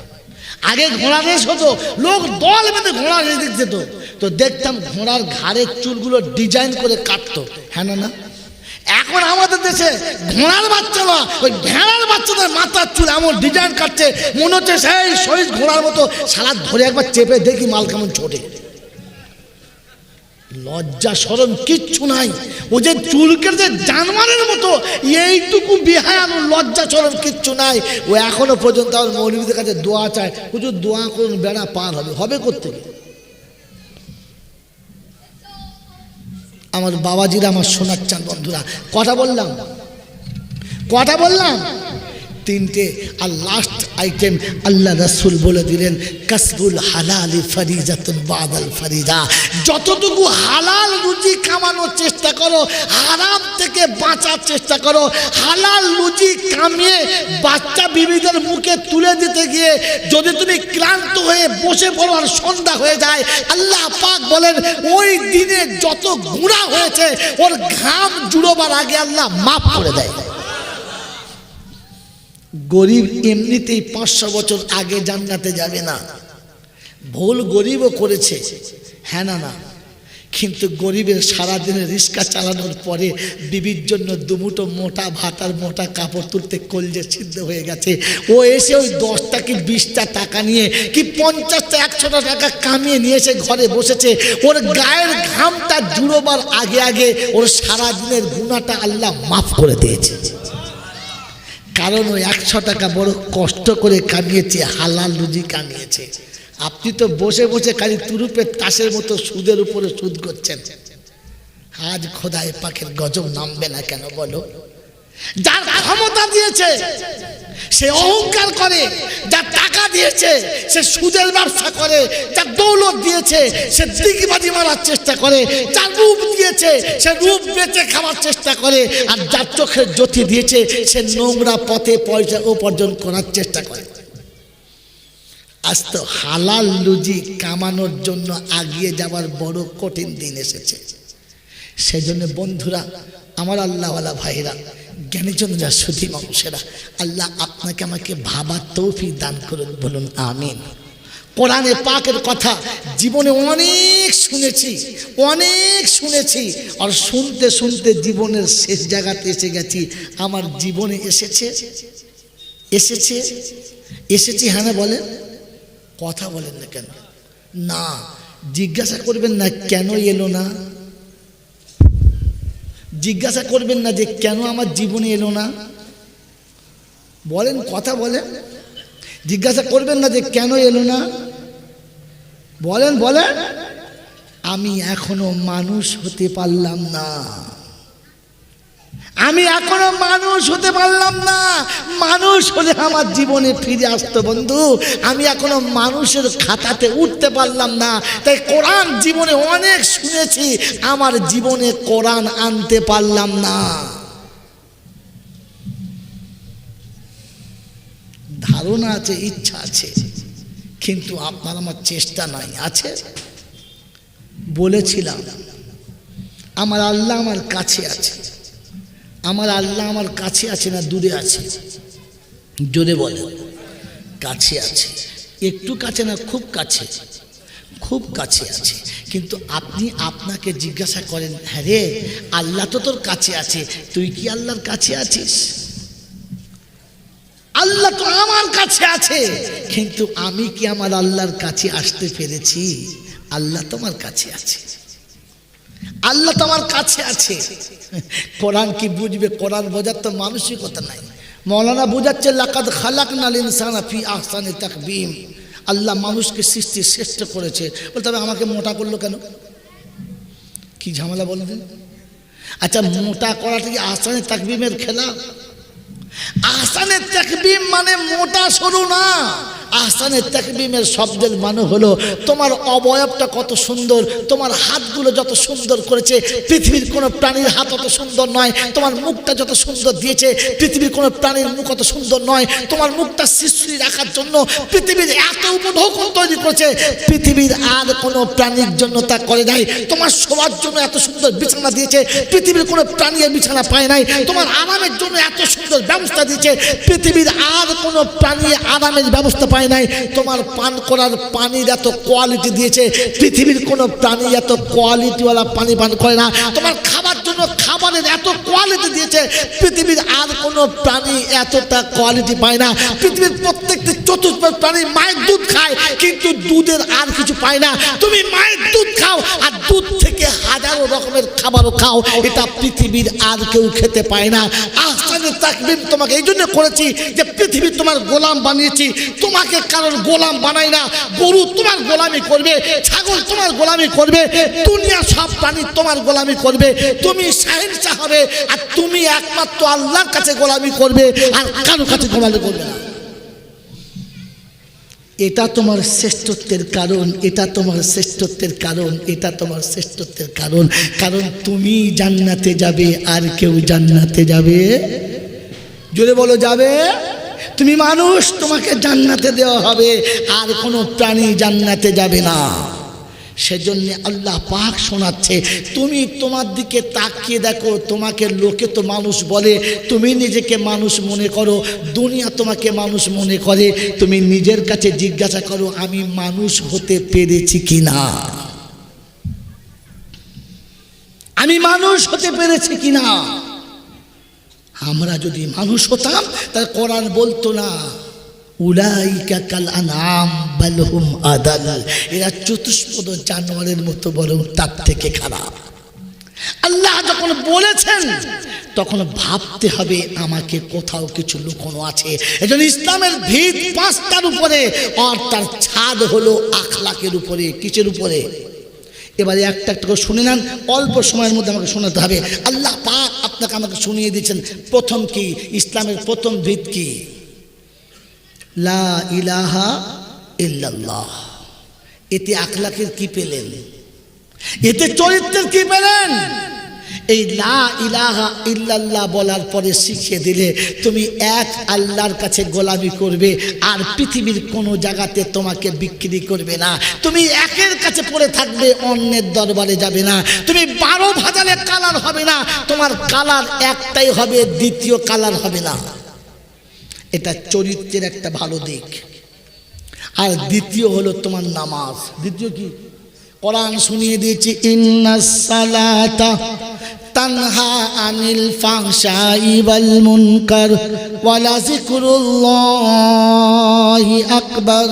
A: আগে ঘোড়া রেস হতো, লোক দল বেঁধে ঘোড়া রেস দেখতে যেত, তো দেখতাম ঘোড়ার ঘাড়ের চুলগুলো ডিজাইন করে কাটতো, হ্যাঁ না? এখন আমাদের দেশে ঘোড়ার বাচ্চা না, ওই ভেড়ার বাচ্চাদের মাথার চুল এমন ডিজাইন কাটছে, মনে হচ্ছে সেই শহীদ ঘোড়ার মতো। সারা ধরে একবার চেপে দেখি মাল কেমন ছোটে। লজ্জা শরম কিচ্ছু নাই। ও যে চুল কেটে জানোয়ারের মতো, এইটুকু বেহায়ানো লজ্জা শরম কিচ্ছু নাই। ও এখনো পর্যন্ত আমার মৌলবীদের কাছে দোয়া চায়, হুজুর দোয়া করুন বেড়া পার হবে করতে। আমার বাবাজিরা, আমার শোনাচ্ছেন বন্ধুরা, কথা বললাম 3টে। আর লাস্ট আইটেম আল্লাহ রাসূল বলে দিলেন, কাসবুল হালালি ফারিজাতুন বাদাল ফারিজা। যতটুকু হালাল রুজি কামানোর চেষ্টা করো, হারাম থেকে বাঁচার চেষ্টা করো। হালাল রুজি কামিয়ে বাচ্চা বিবিদের মুখে তুলে দিতে গিয়ে যদি তুমি ক্লান্ত ক্লান্ত হয়ে বসে পড়ো আর সন্ধ্যা হয়ে যায়, আল্লাহ পাক বলেন ওই দিনে যত গুনাহ হয়েছে ওর ঘাম জুড়োবার আগে আল্লাহ মাফ করে দেয়। গরিব এমনিতেই 500 বছর আগে জান্নাতে যাবে না, ভুল গরিবও করেছে, হ্যাঁ না, কিন্তু গরিবের সারাদিনের রিক্সা চালানোর পরে বিবির জন্য দুমুটো মোটা ভাত আর মোটা কাপড় তুলতে কলজে সিদ্ধ হয়ে গেছে, ও এসে ওই 10টা কি 20টা টাকা নিয়ে কি 50টা 100টা টাকা কামিয়ে নিয়ে এসে ঘরে বসেছে, ওর গায়ের ঘামটা জুড়োবার আগে আগে ওর সারাদিনের গুনাহটা আল্লাহ মাফ করে দিয়েছে। কারণ ওই 100 টাকা বড় কষ্ট করে কামিয়েছে, হালাল রুজি কামিয়েছে। আপনি তো বসে বসে খালি তুরুপের তাসের মতো সুদের উপরে সুদ করছেন। আজ খোদাই পাকের গজব নামবে না কেন বলো? যার ক্ষমতা দিয়েছে সে অহংকার করে, যার টাকা দিয়েছে সে সুদের ব্যবসা করে, যার দৌলত দিয়েছে সে দিগবাজি মারার চেষ্টা করে, যার রূপ দিয়েছে সে রূপ বেচে খাওয়ার চেষ্টা করে, আর যার চোখের জ্যোতি দিয়েছে সে নোংরা পথে পয়সা উপার্জন করার চেষ্টা করে। আজ তো হালাল রুজি কামানোর জন্য আগিয়ে যাওয়ার বড় কঠিন দিন এসেছে। সেজন্য বন্ধুরা আমার, আল্লাহওয়ালা ভাইরা, জ্ঞানীজনরা, সুধী মানুষেরা, আল্লাহ আপনাকে আমাকে ভাবার তৌফিক দান করুন, বলুন আমিন। কোরআনে পাকের কথা জীবনে অনেক শুনেছি, আর শুনতে শুনতে জীবনের শেষ জায়গাতে এসে গেছি। আমার জীবনে এসেছে হ্যাঁ না বলেন? কথা বলেন না কেন? না, জিজ্ঞাসা করবেন না কেন এলো না, জিজ্ঞাসা করবেন না যে কেন আমার জীবনে এলো না, বলেন, কথা বলেন। জিজ্ঞাসা করবেন না যে কেন এলো না, বলেন। আমি এখনো মানুষ হতে পারলাম না, মানুষ হলে আমার জীবনে ফিরে আসতো বন্ধু। আমি এখনো মানুষের খাতাতে উঠতে পারলাম না, তাই কোরআন জীবনে অনেক শুনেছি, আমার জীবনে কোরআন আনতে পারলাম না। ধারণা আছে, ইচ্ছা আছে, কিন্তু আপনার আমার চেষ্টা নাই। আছে? বলেছিলাম আমার আল্লাহ আমার কাছে আছে, আমার আল্লাহ আমার কাছে আছে না দূরে আছে? জোরে বলে। কাছে আছে, একটু কাছে না, খুব কাছে আছে। কিন্তু আপনি আপনাকে জিজ্ঞাসা করেন, হ্যাঁ রে আল্লাহ তো তোর কাছে আছে, তুই কি আল্লাহর কাছে আছিস? আল্লাহ তো আমার কাছে আছে, কিন্তু আমি কি আমার আল্লাহর কাছে আসতে পেরেছি? আল্লাহ তোমার কাছে আছে, আল্লাহ তোমার কাছে আছে। কোরআন কি বুঝবে? কোরআন বোঝার তো মানসিকতা নাই। মৌলানা বুঝাচ্ছে লাকাদ খালাকনাল ইনসানা ফি আহসানি তাকবীম, আল্লাহ মানুষকে সৃষ্টি শ্রেষ্ঠ করেছে। বলতে হবে আমাকে মোটা করলো কেন? কি ঝামেলা বলবেন? আচ্ছা, মোটা করাটা কি আহসানি তাকবীমের খেলা? আহসানে তাকবীম মানে মোটা সরু না। আহসানে তাকবীমের শব্দের মানে হলো তোমার অবয়বটা কত সুন্দর, তোমার হাতগুলো যত সুন্দর করেছে পৃথিবীর কোনো প্রাণীর হাত অত সুন্দর নয়, তোমার মুখটা যত সুন্দর দিয়েছে পৃথিবীর কোনো প্রাণীর মুখ অত সুন্দর নয়, তোমার মুখটা শিশ্রী রাখার জন্য পৃথিবীর এত উপঢৌকন তৈরি করেছে, পৃথিবীর আর কোনো প্রাণীর জন্য তা করে নাই। তোমার শোয়ার জন্য এত সুন্দর বিছানা দিয়েছে, পৃথিবীর কোনো প্রাণী বিছানা পায় নাই। তোমার আরামের জন্য এত সুন্দর ব্যবস্থা দিয়েছে, পৃথিবীর আর কোনো প্রাণী আরামের ব্যবস্থা পায় নাই। তোমার পান করার পানির এত কোয়ালিটি দিয়েছে, পৃথিবীর কোনো প্রাণী এত কোয়ালিটিওয়ালা পানি পান করে না। তোমার খাবার জন্য খাবারের এত কোয়ালিটি দিয়েছে, পৃথিবীর আর কোনো প্রাণী এতটা কোয়ালিটি পায় না। পৃথিবীর প্রত্যেকটি চতুর্থ প্রাণী মায়ের দুধ খায়, কিন্তু দুধের আর কিছু পায় না। তুমি মায়ের দুধ খাও, আর দুধ থেকে হাজারো রকমের খাবারও খাও, এটা পৃথিবীর আর কেউ খেতে পায় না। আহসানে তাকবীম তোমাকে এই জন্য করেছি যে পৃথিবী তোমার গোলাম বানিয়েছি, তোমাকে কারোর গোলাম বানাই না। গরু তোমার গোলামি করবে, ছাগল তোমার গোলামি করবে, দুনিয়া সব প্রাণী তোমার গোলামি করবে। তুমি শাহেনশাহ হবে, আর তুমি একমাত্র আল্লাহর কাছে গোলামি করবে, আর কারোর কাছে গোলামি করবে না। এটা তোমার শ্রেষ্ঠত্বের কারণ, এটা তোমার শ্রেষ্ঠত্বের কারণ, এটা তোমার শ্রেষ্ঠত্বের কারণ। কারণ তুমি জান্নাতে যাবে, আর কেউ জান্নাতে যাবে? জোরে বলো, যাবে? তুমি মানুষ, তোমাকে জান্নাতে দেওয়া হবে, আর কোনো প্রাণী জান্নাতে যাবে না। সেজন্য আল্লাহ পাক শোনাচ্ছে, তুমি তোমার দিকে তাকিয়ে দেখো, তোমাকে লোকে তো মানুষ বলে, তুমি নিজেকে মানুষ মনে করো, দুনিয়া তোমাকে মানুষ মনে করে। তুমি নিজের কাছে জিজ্ঞাসা করো, আমি মানুষ হতে পেরেছি কিনা, আমি মানুষ হতে পেরেছি কিনা। আমরা যদি মানুষ হতাম তাহলে কোরআন বলতো না উলাইকা কাল আনআম বাল হুম আদাল, এরা চতুষ্পদ জানোয়ারের মতো, বরং তার থেকে খারাপ। আল্লাহ যখন বলেছেন তখন ভাবতে হবে আমাকে কোথাও কিছু লুকোনো আছে। এজন্য ইসলামের ভিত 5টার উপরে, আর তার ছাদ হলো আখলাকের উপরে। কিসের উপরে? এবারে একটা একটা করে শুনে নেন, অল্প সময়ের মধ্যে আমাকে শোনাতে হবে। আল্লাহ পাক আপনাকে আমাকে শুনিয়ে দিয়েছেন প্রথম কি, ইসলামের প্রথম ভিত কি? লা ইলাহা ইল্লাল্লাহ। এতে আখলাকের কি পেলেন? এতে চরিত্রের কি পেলেন? এই লা ইলাহা ইল্লাল্লাহ বলার পরে শিখিয়ে দিলে তুমি এক আল্লাহর কাছে গোলামি করবে, আর পৃথিবীর কোনো জায়গাতে তোমাকে বিক্রি করবে না। তুমি একের কাছে পড়ে থাকবে, অন্যের দরবারে যাবে না। তুমি 12 ভাজালে কালার হবে না, তোমার কালার একটাই হবে, দ্বিতীয় কালার হবে না। এটা চরিত্রের একটা ভালো দিক। আর দ্বিতীয় হলো তোমার নামাজ। দ্বিতীয় কি? কোরআন শুনিয়ে দিয়েছি, ইন্নাস সালাতা তানহা আনিল ফাহশাই ওয়াল মুনকার ওয়া লাযিকরুল্লাহি আকবার।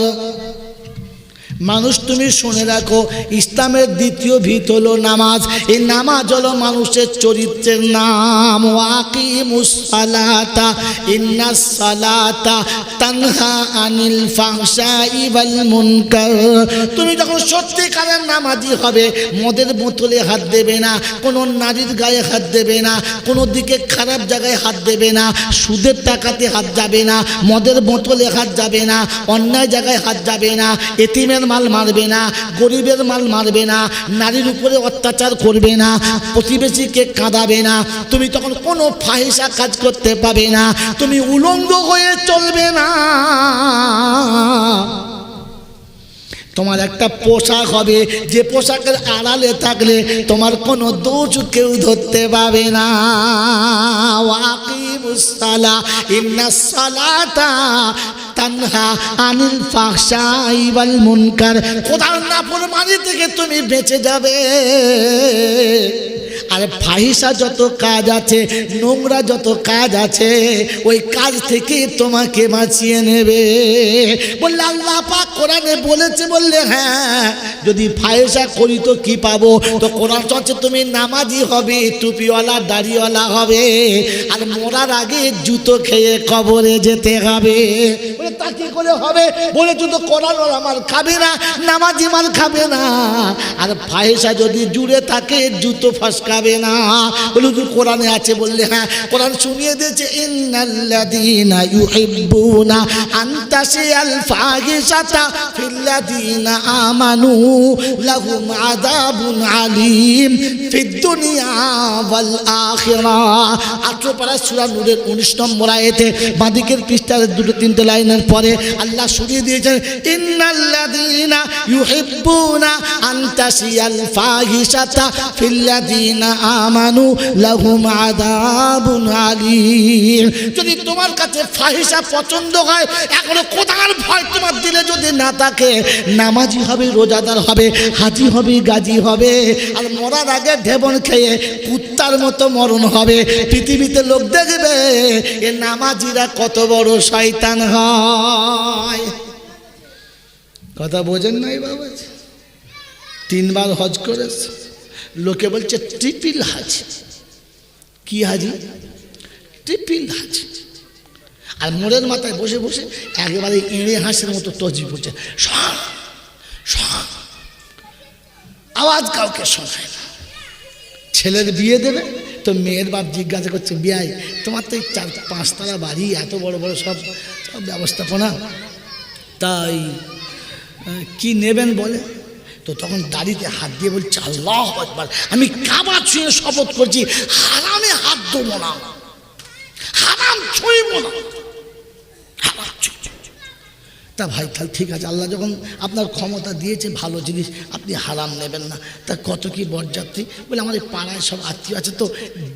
A: মানুষ তুমি শুনে রাখো, ইসলামের দ্বিতীয় ভিত হলো নামাজ। এই নামাজ হলো মানুষের চরিত্রের নাম। ওয়াকিমুস সালাতা ইন্নাস সালাতা তানহা আনিল ফাহশাই ওয়াল মুনকার। তুমি যখন সত্যিকারের নামাজি হবে, মদের বোতলে হাত দেবে না, কোনো নারীর গায়ে হাত দেবে না, কোনো দিকে খারাপ জায়গায় হাত দেবে না, সুদের টাকাতে হাত যাবে না, মদের বোতলে হাত যাবে না, অন্যায় জায়গায় হাত যাবে না, এতিমের মাল মারবে না, গরিবের মাল মারবে না, নারীর উপরে অত্যাচার করবে না, প্রতিবেশীকে কাঁদাবে না। তুমি তখন কোনো ফাহিশা কাজ করতে পাবে না, তুমি উলঙ্গ হয়ে চলবে না। তোমার একটা পোশাক হবে, যে পোশাকের আড়ালে থাকলে তোমার কোনো দোষ কেউ ধরতে পাবে না। ওয়াকিমুস সালাহ ইন্নাস সালাতা তানহা আনিল ফাহশাই ওয়াল মুনকার। খোদার নাফরমানি থেকে তুমি বেঁচে যাবে। আর ফাহিশা যত কাজ আছে, নোংরা যত কাজ আছে, ওই কাজ থেকে তোমাকে বাঁচিয়ে নেবে। বললে আল্লাহ পাক কোরআনে বলেছে, বললে হ্যাঁ, যদি ফাহিশা করি তো কি পাবো? তো কোরআন চলছে তুমি নামাজি হবে, টুপিওয়ালা দাড়িওয়ালা হবে, আর মরার আগে জুতো খেয়ে কবরে যেতে হবে। বলে তা কি করে হবে? বলে জুতো কোরআনওয়ালা মাল খাবে না, নামাজি মাল খাবে না। আর ফাহিশা যদি জুড়ে থাকে, জুতো ফসকাবে না। বলে কোরআনে আছে, বললে হ্যাঁ, কোরআন শুনিয়ে দিয়েছে, ইন্নাল্লাযীনা ইউহিব্বুনা আন তাশিয়াল ফাহিশাতা ফিল্লাযীনা আমানু লাহুম আযাবুন আলীম ফিদ দুনিয়া ওয়াল আখিরাহ। 18 পারা সূরা নূরের 19 নম্বর আয়াতে বাঁদিকের পৃষ্ঠার 2-3 লাইনের পরে আল্লাহ শুনিয়ে দিয়েছেন, ইন্নাল্লাযীনা ইউহিব্বুনা আন তাশিয়াল ফাহিশাতা ফিল্লাযীনা আমানু লাহুম আযাবুন আলীম। যদি তোমার কাছে ফাহিশা পছন্দ হয়, এখনো খোদার ভয় তোমার দিলে যদি না থাকে, নামাজি হবে, রোজাদার হবে, হাজি হবে, গাজী হবে, আর মরার আগে ঢেবন খেয়ে কুত্তার মতো মরণ হবে। পৃথিবীতে লোক দেখবে এ নামাজিরা কত বড় শয়তান হয়। কথা বোঝেন নাই বাবা? 3 বার হজ করেছে, লোকে বলছে ট্রিপল হাজ। কি হাজি? ট্রিপল হাজ। আর মোড়ের মাথায় বসে বসে একেবারে এঁড়ে হাঁসের মতো তজি পড়ছে, আওয়াজ কাউকে শোনায় না। ছেলের বিয়ে দেবে তো মেয়ের বাপ জিজ্ঞাসা করছে, বিয়াই তোমার তো 4-5 তলা বাড়ি, এত বড় বড় সব ব্যবস্থাপনা, তাই কি নেবেন বলে? তো তখন দাড়িতে হাত দিয়ে বলছে, আল্লাহু আকবার, আমি কাবা ছুঁয়ে শপথ করছি, হারামে হাত দেবো না, হারাম ছুঁইব না, হারাম তা ভাই তাহলে ঠিক আছে, আল্লাহ যখন আপনার ক্ষমতা দিয়েছে ভালো জিনিস, আপনি হারাম নেবেন না। তা কত কি বরযাত্রী? বলে আমার এই পাড়ায় সব আত্মীয় আছে, তো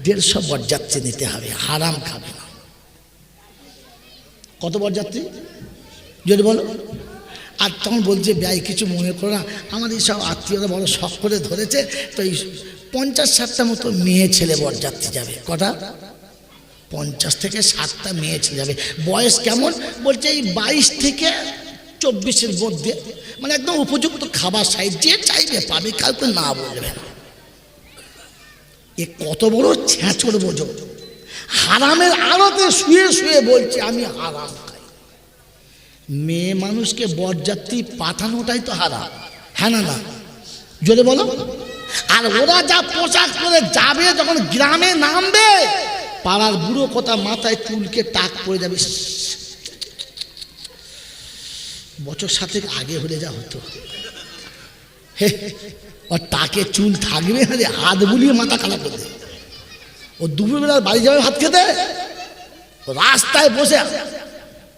A: 150 বরযাত্রী নিতে হবে, হারাম খাবে না। কত বরযাত্রী যদি বলো? আর তখন বলছে ব্যয় কিছু মনে করো না, আমার এই সব আত্মীয়রা বড় শখ করে ধরেছে, তো এই 50-60টা মতো মেয়ে ছেলে বরযাত্রী যাবে। কটা? 50 থেকে 60টা মেয়ে ছেলে যাবে। বয়স কেমন? বলছে এই 22 থেকে 24-এর মধ্যে, মানে একদম উপযুক্ত খাবার সাইজ, যে চাইবে পাবে, কাউকে না বলবে না। এ কত বড় ছ্যাঁচড় বোঝো, হারামের আড়তে শুয়ে শুয়ে বলছে আমি হারাম খাই। মেয়ে মানুষকে বরযাত্রী পাঠানোটাই তো হারাম, হ্যাঁ না? না জোরে বলো। আর ওরা যা পোশাক পরে যাবে, যখন গ্রামে নামবে, পাড়ার বুড়ো কথা মাথায় চুলকে টাক পড়ে যাবে। বছর 7 আগে হলে যা হতো, ওর টাকে চুল থাকবে না, হাত বুলিয়ে মাথা খারাপ করে দেবে। ও দুপুরবেলা বাড়ি যাবে ভাত খেতে, রাস্তায় বসে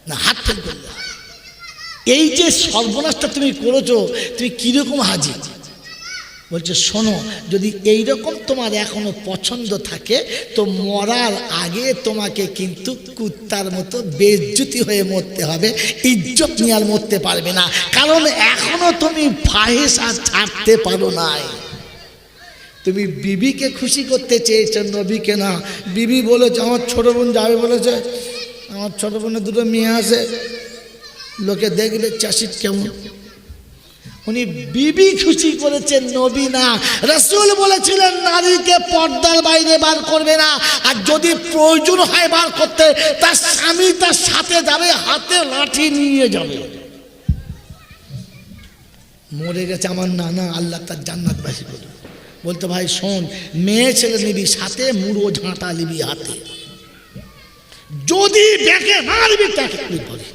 A: না হাত ফেল করলে। এই যে সর্বনাশটা তুমি করেছো, তুমি কিরকম হাজি? বলছে শোনো, যদি এইরকম তোমার এখনো পছন্দ থাকে, তো মরার আগে তোমাকে কিন্তু কুত্তার মতো বেজ্জতি হয়ে মরতে হবে, ইজ্জত নিয়ে আর মরতে পারবে না, কারণ এখনো তুমি ফাহেসা ছাড়তে পারো নাই। তুমি বিবিকে খুশি করতে চেয়েছো, নবীকে না। বিবি বলেছে আমার ছোট বোন যাবে, বলেছে আমার ছোট বোনের 2টো মেয়ে আছে, লোকে দেখলে চাষির কেমন। উনি বিবি খুশি করেছেন, নবী না। রাসূল বলেছিলেন নারীকে পর্দার বাইরে বার করবে না, আর যদি প্রয়োজন হয় বার করতে, তার স্বামী তার সাথে যাবে, হাতে লাঠি নিয়ে যাবে। মরে গেছে আমার নানা, আল্লাহ তার জান্নাতবাসী করবে। বলতো ভাই শোন, মেয়ে ছেলে নিবি সাথে, মুড়ো ঝাঁটা নিবি হাতে, যদি ব্যাকে মারবি তাকে বলে।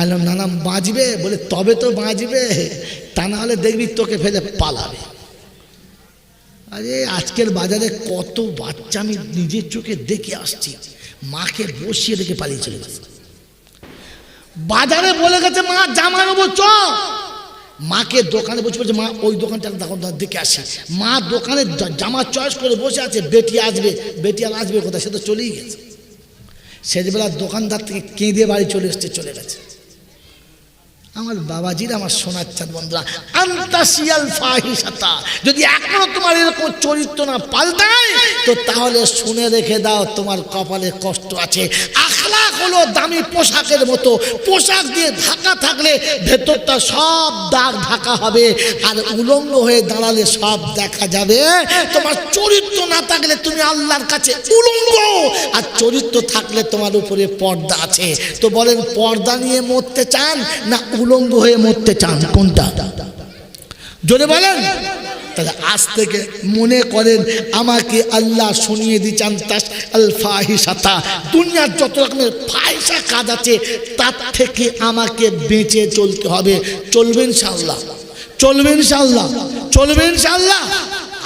A: আলাম নানা বাঁচবে? বলে তবে তো বাঁচবে, তা না হলে দেখবি তোকে ফেলে পালাবে। আরে আজকের বাজারে কত বাচ্চা আমি নিজের চোখে দেখে আসছি, মাকে বসিয়ে রেখে পালিয়ে চলে গেছে। বাজারে বলে গেছে মা জামা নেবো চ, মাকে দোকানে বসে বলছে মা ওই দোকানটা দেখে আসি। মা দোকানে জামা চয়েস করে বসে আছে, বেটি আসবে, বেটি আর আসবে কোথায়, সে তো চলেই গেছে। সেবেলা দোকানদার থেকে কেঁদে বাড়ি চলে এসছে, চলে গেছে। আমার বাবাজির, আমার সোনার চাঁদ বন্ধুরা, আন্তাসিয়াল ফাহিশাতা, যদি এখনো তোমার এরকম চরিত্র না পাল্টায়, তো তাহলে শুনে রেখে দাও, তোমার কপালে কষ্ট আছে। আখলাক হলো দামি পোশাকের মতো, পোশাক দিয়ে ঢাকা থাকলে ভেতরটা সব দাগ ঢাকা হবে, আর উলঙ্গ হয়ে দাঁড়ালে সব দেখা যাবে। তোমার চরিত্র না থাকলে তুমি আল্লাহর কাছে উলঙ্গ, আর চরিত্র থাকলে তোমার উপরে পর্দা আছে। তো বলেন, পর্দা নিয়ে মরতে চান না উলঙ্গ হয়ে মরতে চান, কোনটা? জোরে বলেন। তাহলে আজ থেকে মনে করেন, আমাকে আল্লাহ শুনিয়ে দিচ্ছেন তাস আল ফাহিশাতা, দুনিয়ার যত রকমের ফাহিশা কাজ আছে, তার থেকে আমাকে বেঁচে চলতে হবে। চলবে ইনশাআল্লাহ, চলবে ইনশাআল্লাহ, চলবে ইনশাআল্লাহ।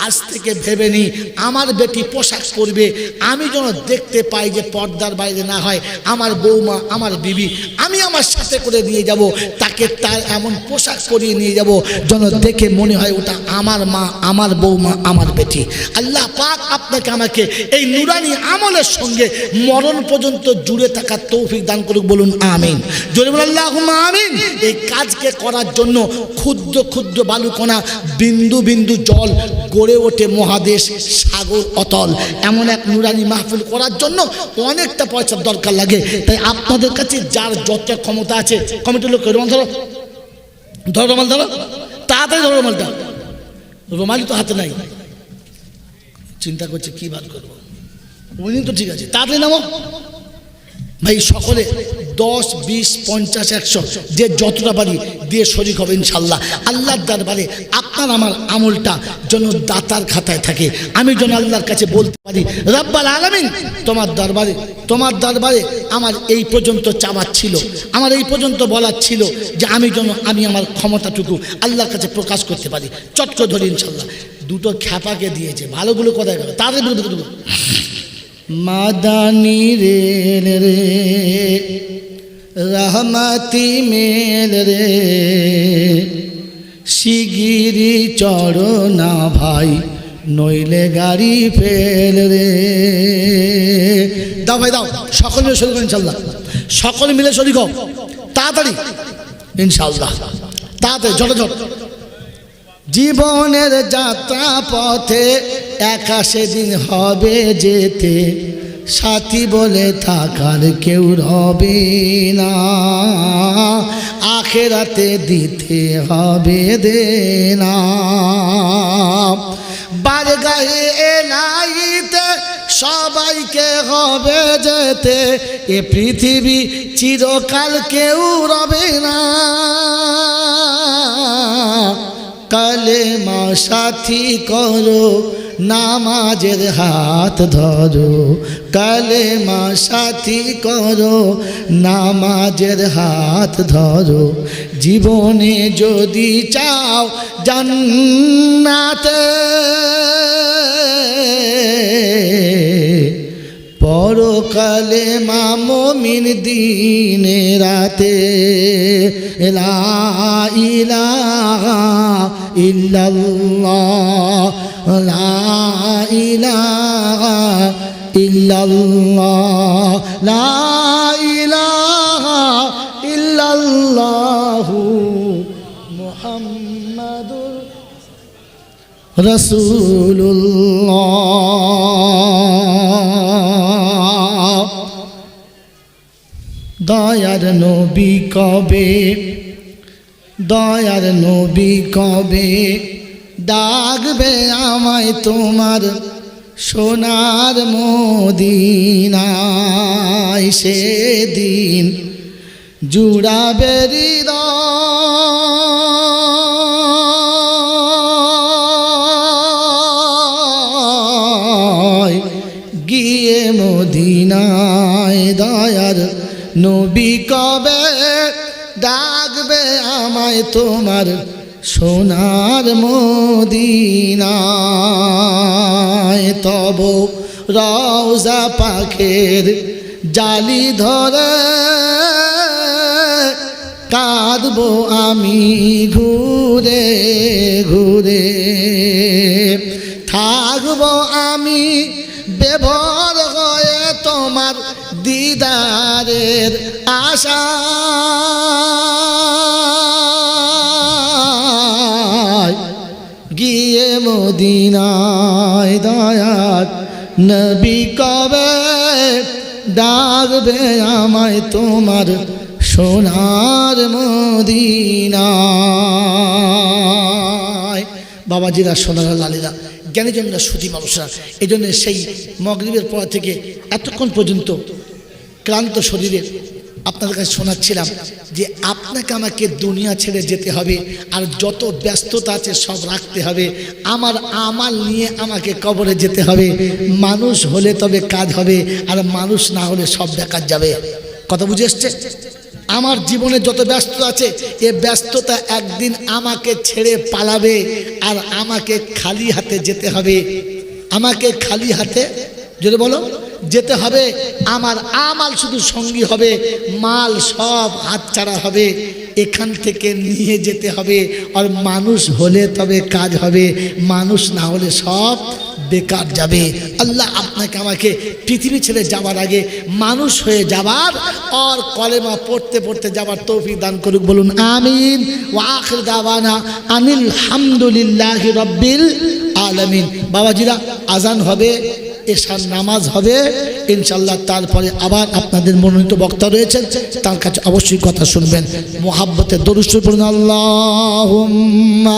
A: আজ থেকে ভেবে নি, আমার বেটি পোশাক পরবে, আমি যেন দেখতে পাই যে পর্দার বাইরে না হয়। আমার বৌমা, আমার বিবি, আমি আমার সাথে করে নিয়ে যাব, তাকে তার এমন পোশাক পরিয়ে নিয়ে যাব যেন দেখে মনে হয় ওটা আমার মা, আমার বৌমা, আমার বেটি। আল্লাহ পাক আপনাকে আমাকে এই নুরানি আমলের সঙ্গে মরণ পর্যন্ত জুড়ে থাকার তৌফিক দান করুক, বলুন আমিন। জোরে বলুন আল্লাহুম্মা আমিন। এই কাজকে করার জন্য ক্ষুদ্র ক্ষুদ্র বালুকণা, বিন্দু বিন্দু জল গড়ে ওঠে মহাদেশ, সাগর অতল। এমন এক নুরানি মাহফিল করার জন্য অনেকটা পয়সার দরকার লাগে। তাই আপনাদের কাছে যার যত ক্ষমতা আছে, কমিটির লোক রুমাল ধরো, ধরো রুমাল ধরো, তাড়াতাড়ি ধরো রুমালটা। রুমালই তো হাতে নাই, চিন্তা করছে কি বার করবো। উনি তো ঠিক আছে, তাড়াতাড়ি নামো ভাই। সকলে 10, 20, 50, 100 যে যতটা পারি দিয়ে শরীক হবে ইনশাল্লাহ। আল্লাহর দরবারে আপনার আমার আমলটা যেন দাতার খাতায় থাকে। আমি যেন আল্লাহর কাছে বলতে পারি, রব্বাল আলামিন, তোমার দরবারে আমার এই পর্যন্ত চাওয়ার ছিল, আমার এই পর্যন্ত বলার ছিল, যে আমি আমার ক্ষমতাটুকু আল্লাহর কাছে প্রকাশ করতে পারি। চট্ট ধরি ইনশাল্লাহ। 2টো খ্যাপাকে দিয়েছে, ভালোগুলো কোথায় গেল? তাদের মাদানি রে রে রহমতি মেল রে শিগিরি চড়ো না ভাই নইলে গাড়ি ফেল রে। দাও ভাই দাও, সকল মিলে শরীর ইনশাল্লাহ, সকল মিলে শরীর হোক তাড়াতাড়ি ইনশাল্লাহ, তাড়াতাড়ি ঝটঝট। জীবনের যাত্রা পথে একা সেদিন হবে যেতে, সাথী বলে থাকার কেউ রবে না, আখেরাতে দিতে হবে দেনা। বারগাহে এলাইতে সবাইকে হবে যেতে, এ পৃথিবী চিরকাল কেউ রবে না। কালেমা সাথী করো নামাজের হাত ধরো, কালেমা সাথী করো নামাজের হাত ধরো। জীবনে যদি চাও জান্নাতে পড়ো কালেমা মুমিন দিনে রাতে। লা ইলাহা ইল্লাল্লাহ, লা ইলাহা ইল্লাল্লাহ, লা ইলাহা ইল্লাল্লাহু মুহাম্মাদুর রাসূলুল্লাহ। দয়ার নবী কবে, দয়ার নবী কবে ডাকবে আমায় তোমার সোনার মদিনায়, সেদিন জুড়াবে হৃদয় গিয়ে মদিনায়। দয়ার নবী কবে ডাকবে আমায় তোমার সোনার মদিনায়। তব রওজা পাখের জালি ধরে কাঁদবো আমি ঘুরে ঘুরে, থাকবো আমি বেভর হয়ে তোমার দিদারের আশা। গিয়ে মদিনায় দয়ার নবী কবে ডাকবে আমায় তোমার সোনার মদিনায়। বাবাজিরা, সোনার লালীরা, জ্ঞানীজনরা, সুধী মানুষরা, এই জন্য সেই মাগরিবের পর থেকে এতক্ষণ পর্যন্ত ক্লান্ত শরীরে আপনাদের কাছে শোনাচ্ছিলাম যে আপনাকে আমাকে দুনিয়া ছেড়ে যেতে হবে, আর যত ব্যস্ততা আছে সব রাখতে হবে, আমার আমাল নিয়ে আমাকে কবরে যেতে হবে। মানুষ হলে তবে কাজ হবে, আর মানুষ না হলে সব বেকার যাবে। কথা বুঝে এসছে? আমার জীবনে যত ব্যস্ততা আছে, এ ব্যস্ততা একদিন আমাকে ছেড়ে পালাবে, আর আমাকে খালি হাতে যেতে হবে। আমাকে খালি হাতে, যদি বলো, যেতে হবে। আমার আমাল শুধু সঙ্গী হবে, মাল সব হাতছাড়া হবে, এখান থেকে নিয়ে যেতে হবে। আর মানুষ হলে তবে কাজ হবে, মানুষ না হলে সব বেকার যাবে। আল্লাহ আপনাকে আমাকে পৃথিবী ছেড়ে যাওয়ার আগে মানুষ হয়ে যাবার আর কলেমা পড়তে পড়তে যাবার তৌফিক দান করুক, বলুন আমিন। ওয়া আখির দাওয়ানা আনিল হামদুলিল্লাহি রাব্বিল আলামিন। বাবাজিরা, আজান হবে, এশার নামাজ হবে ইনশাল্লাহ। তারপরে আবার আপনাদের মনোনীত বক্তা রয়েছেন, তার কাছে অবশ্যই কথা শুনবেন। মুহাব্বতে দরুদ পড়ুন। আল্লাহুম্মা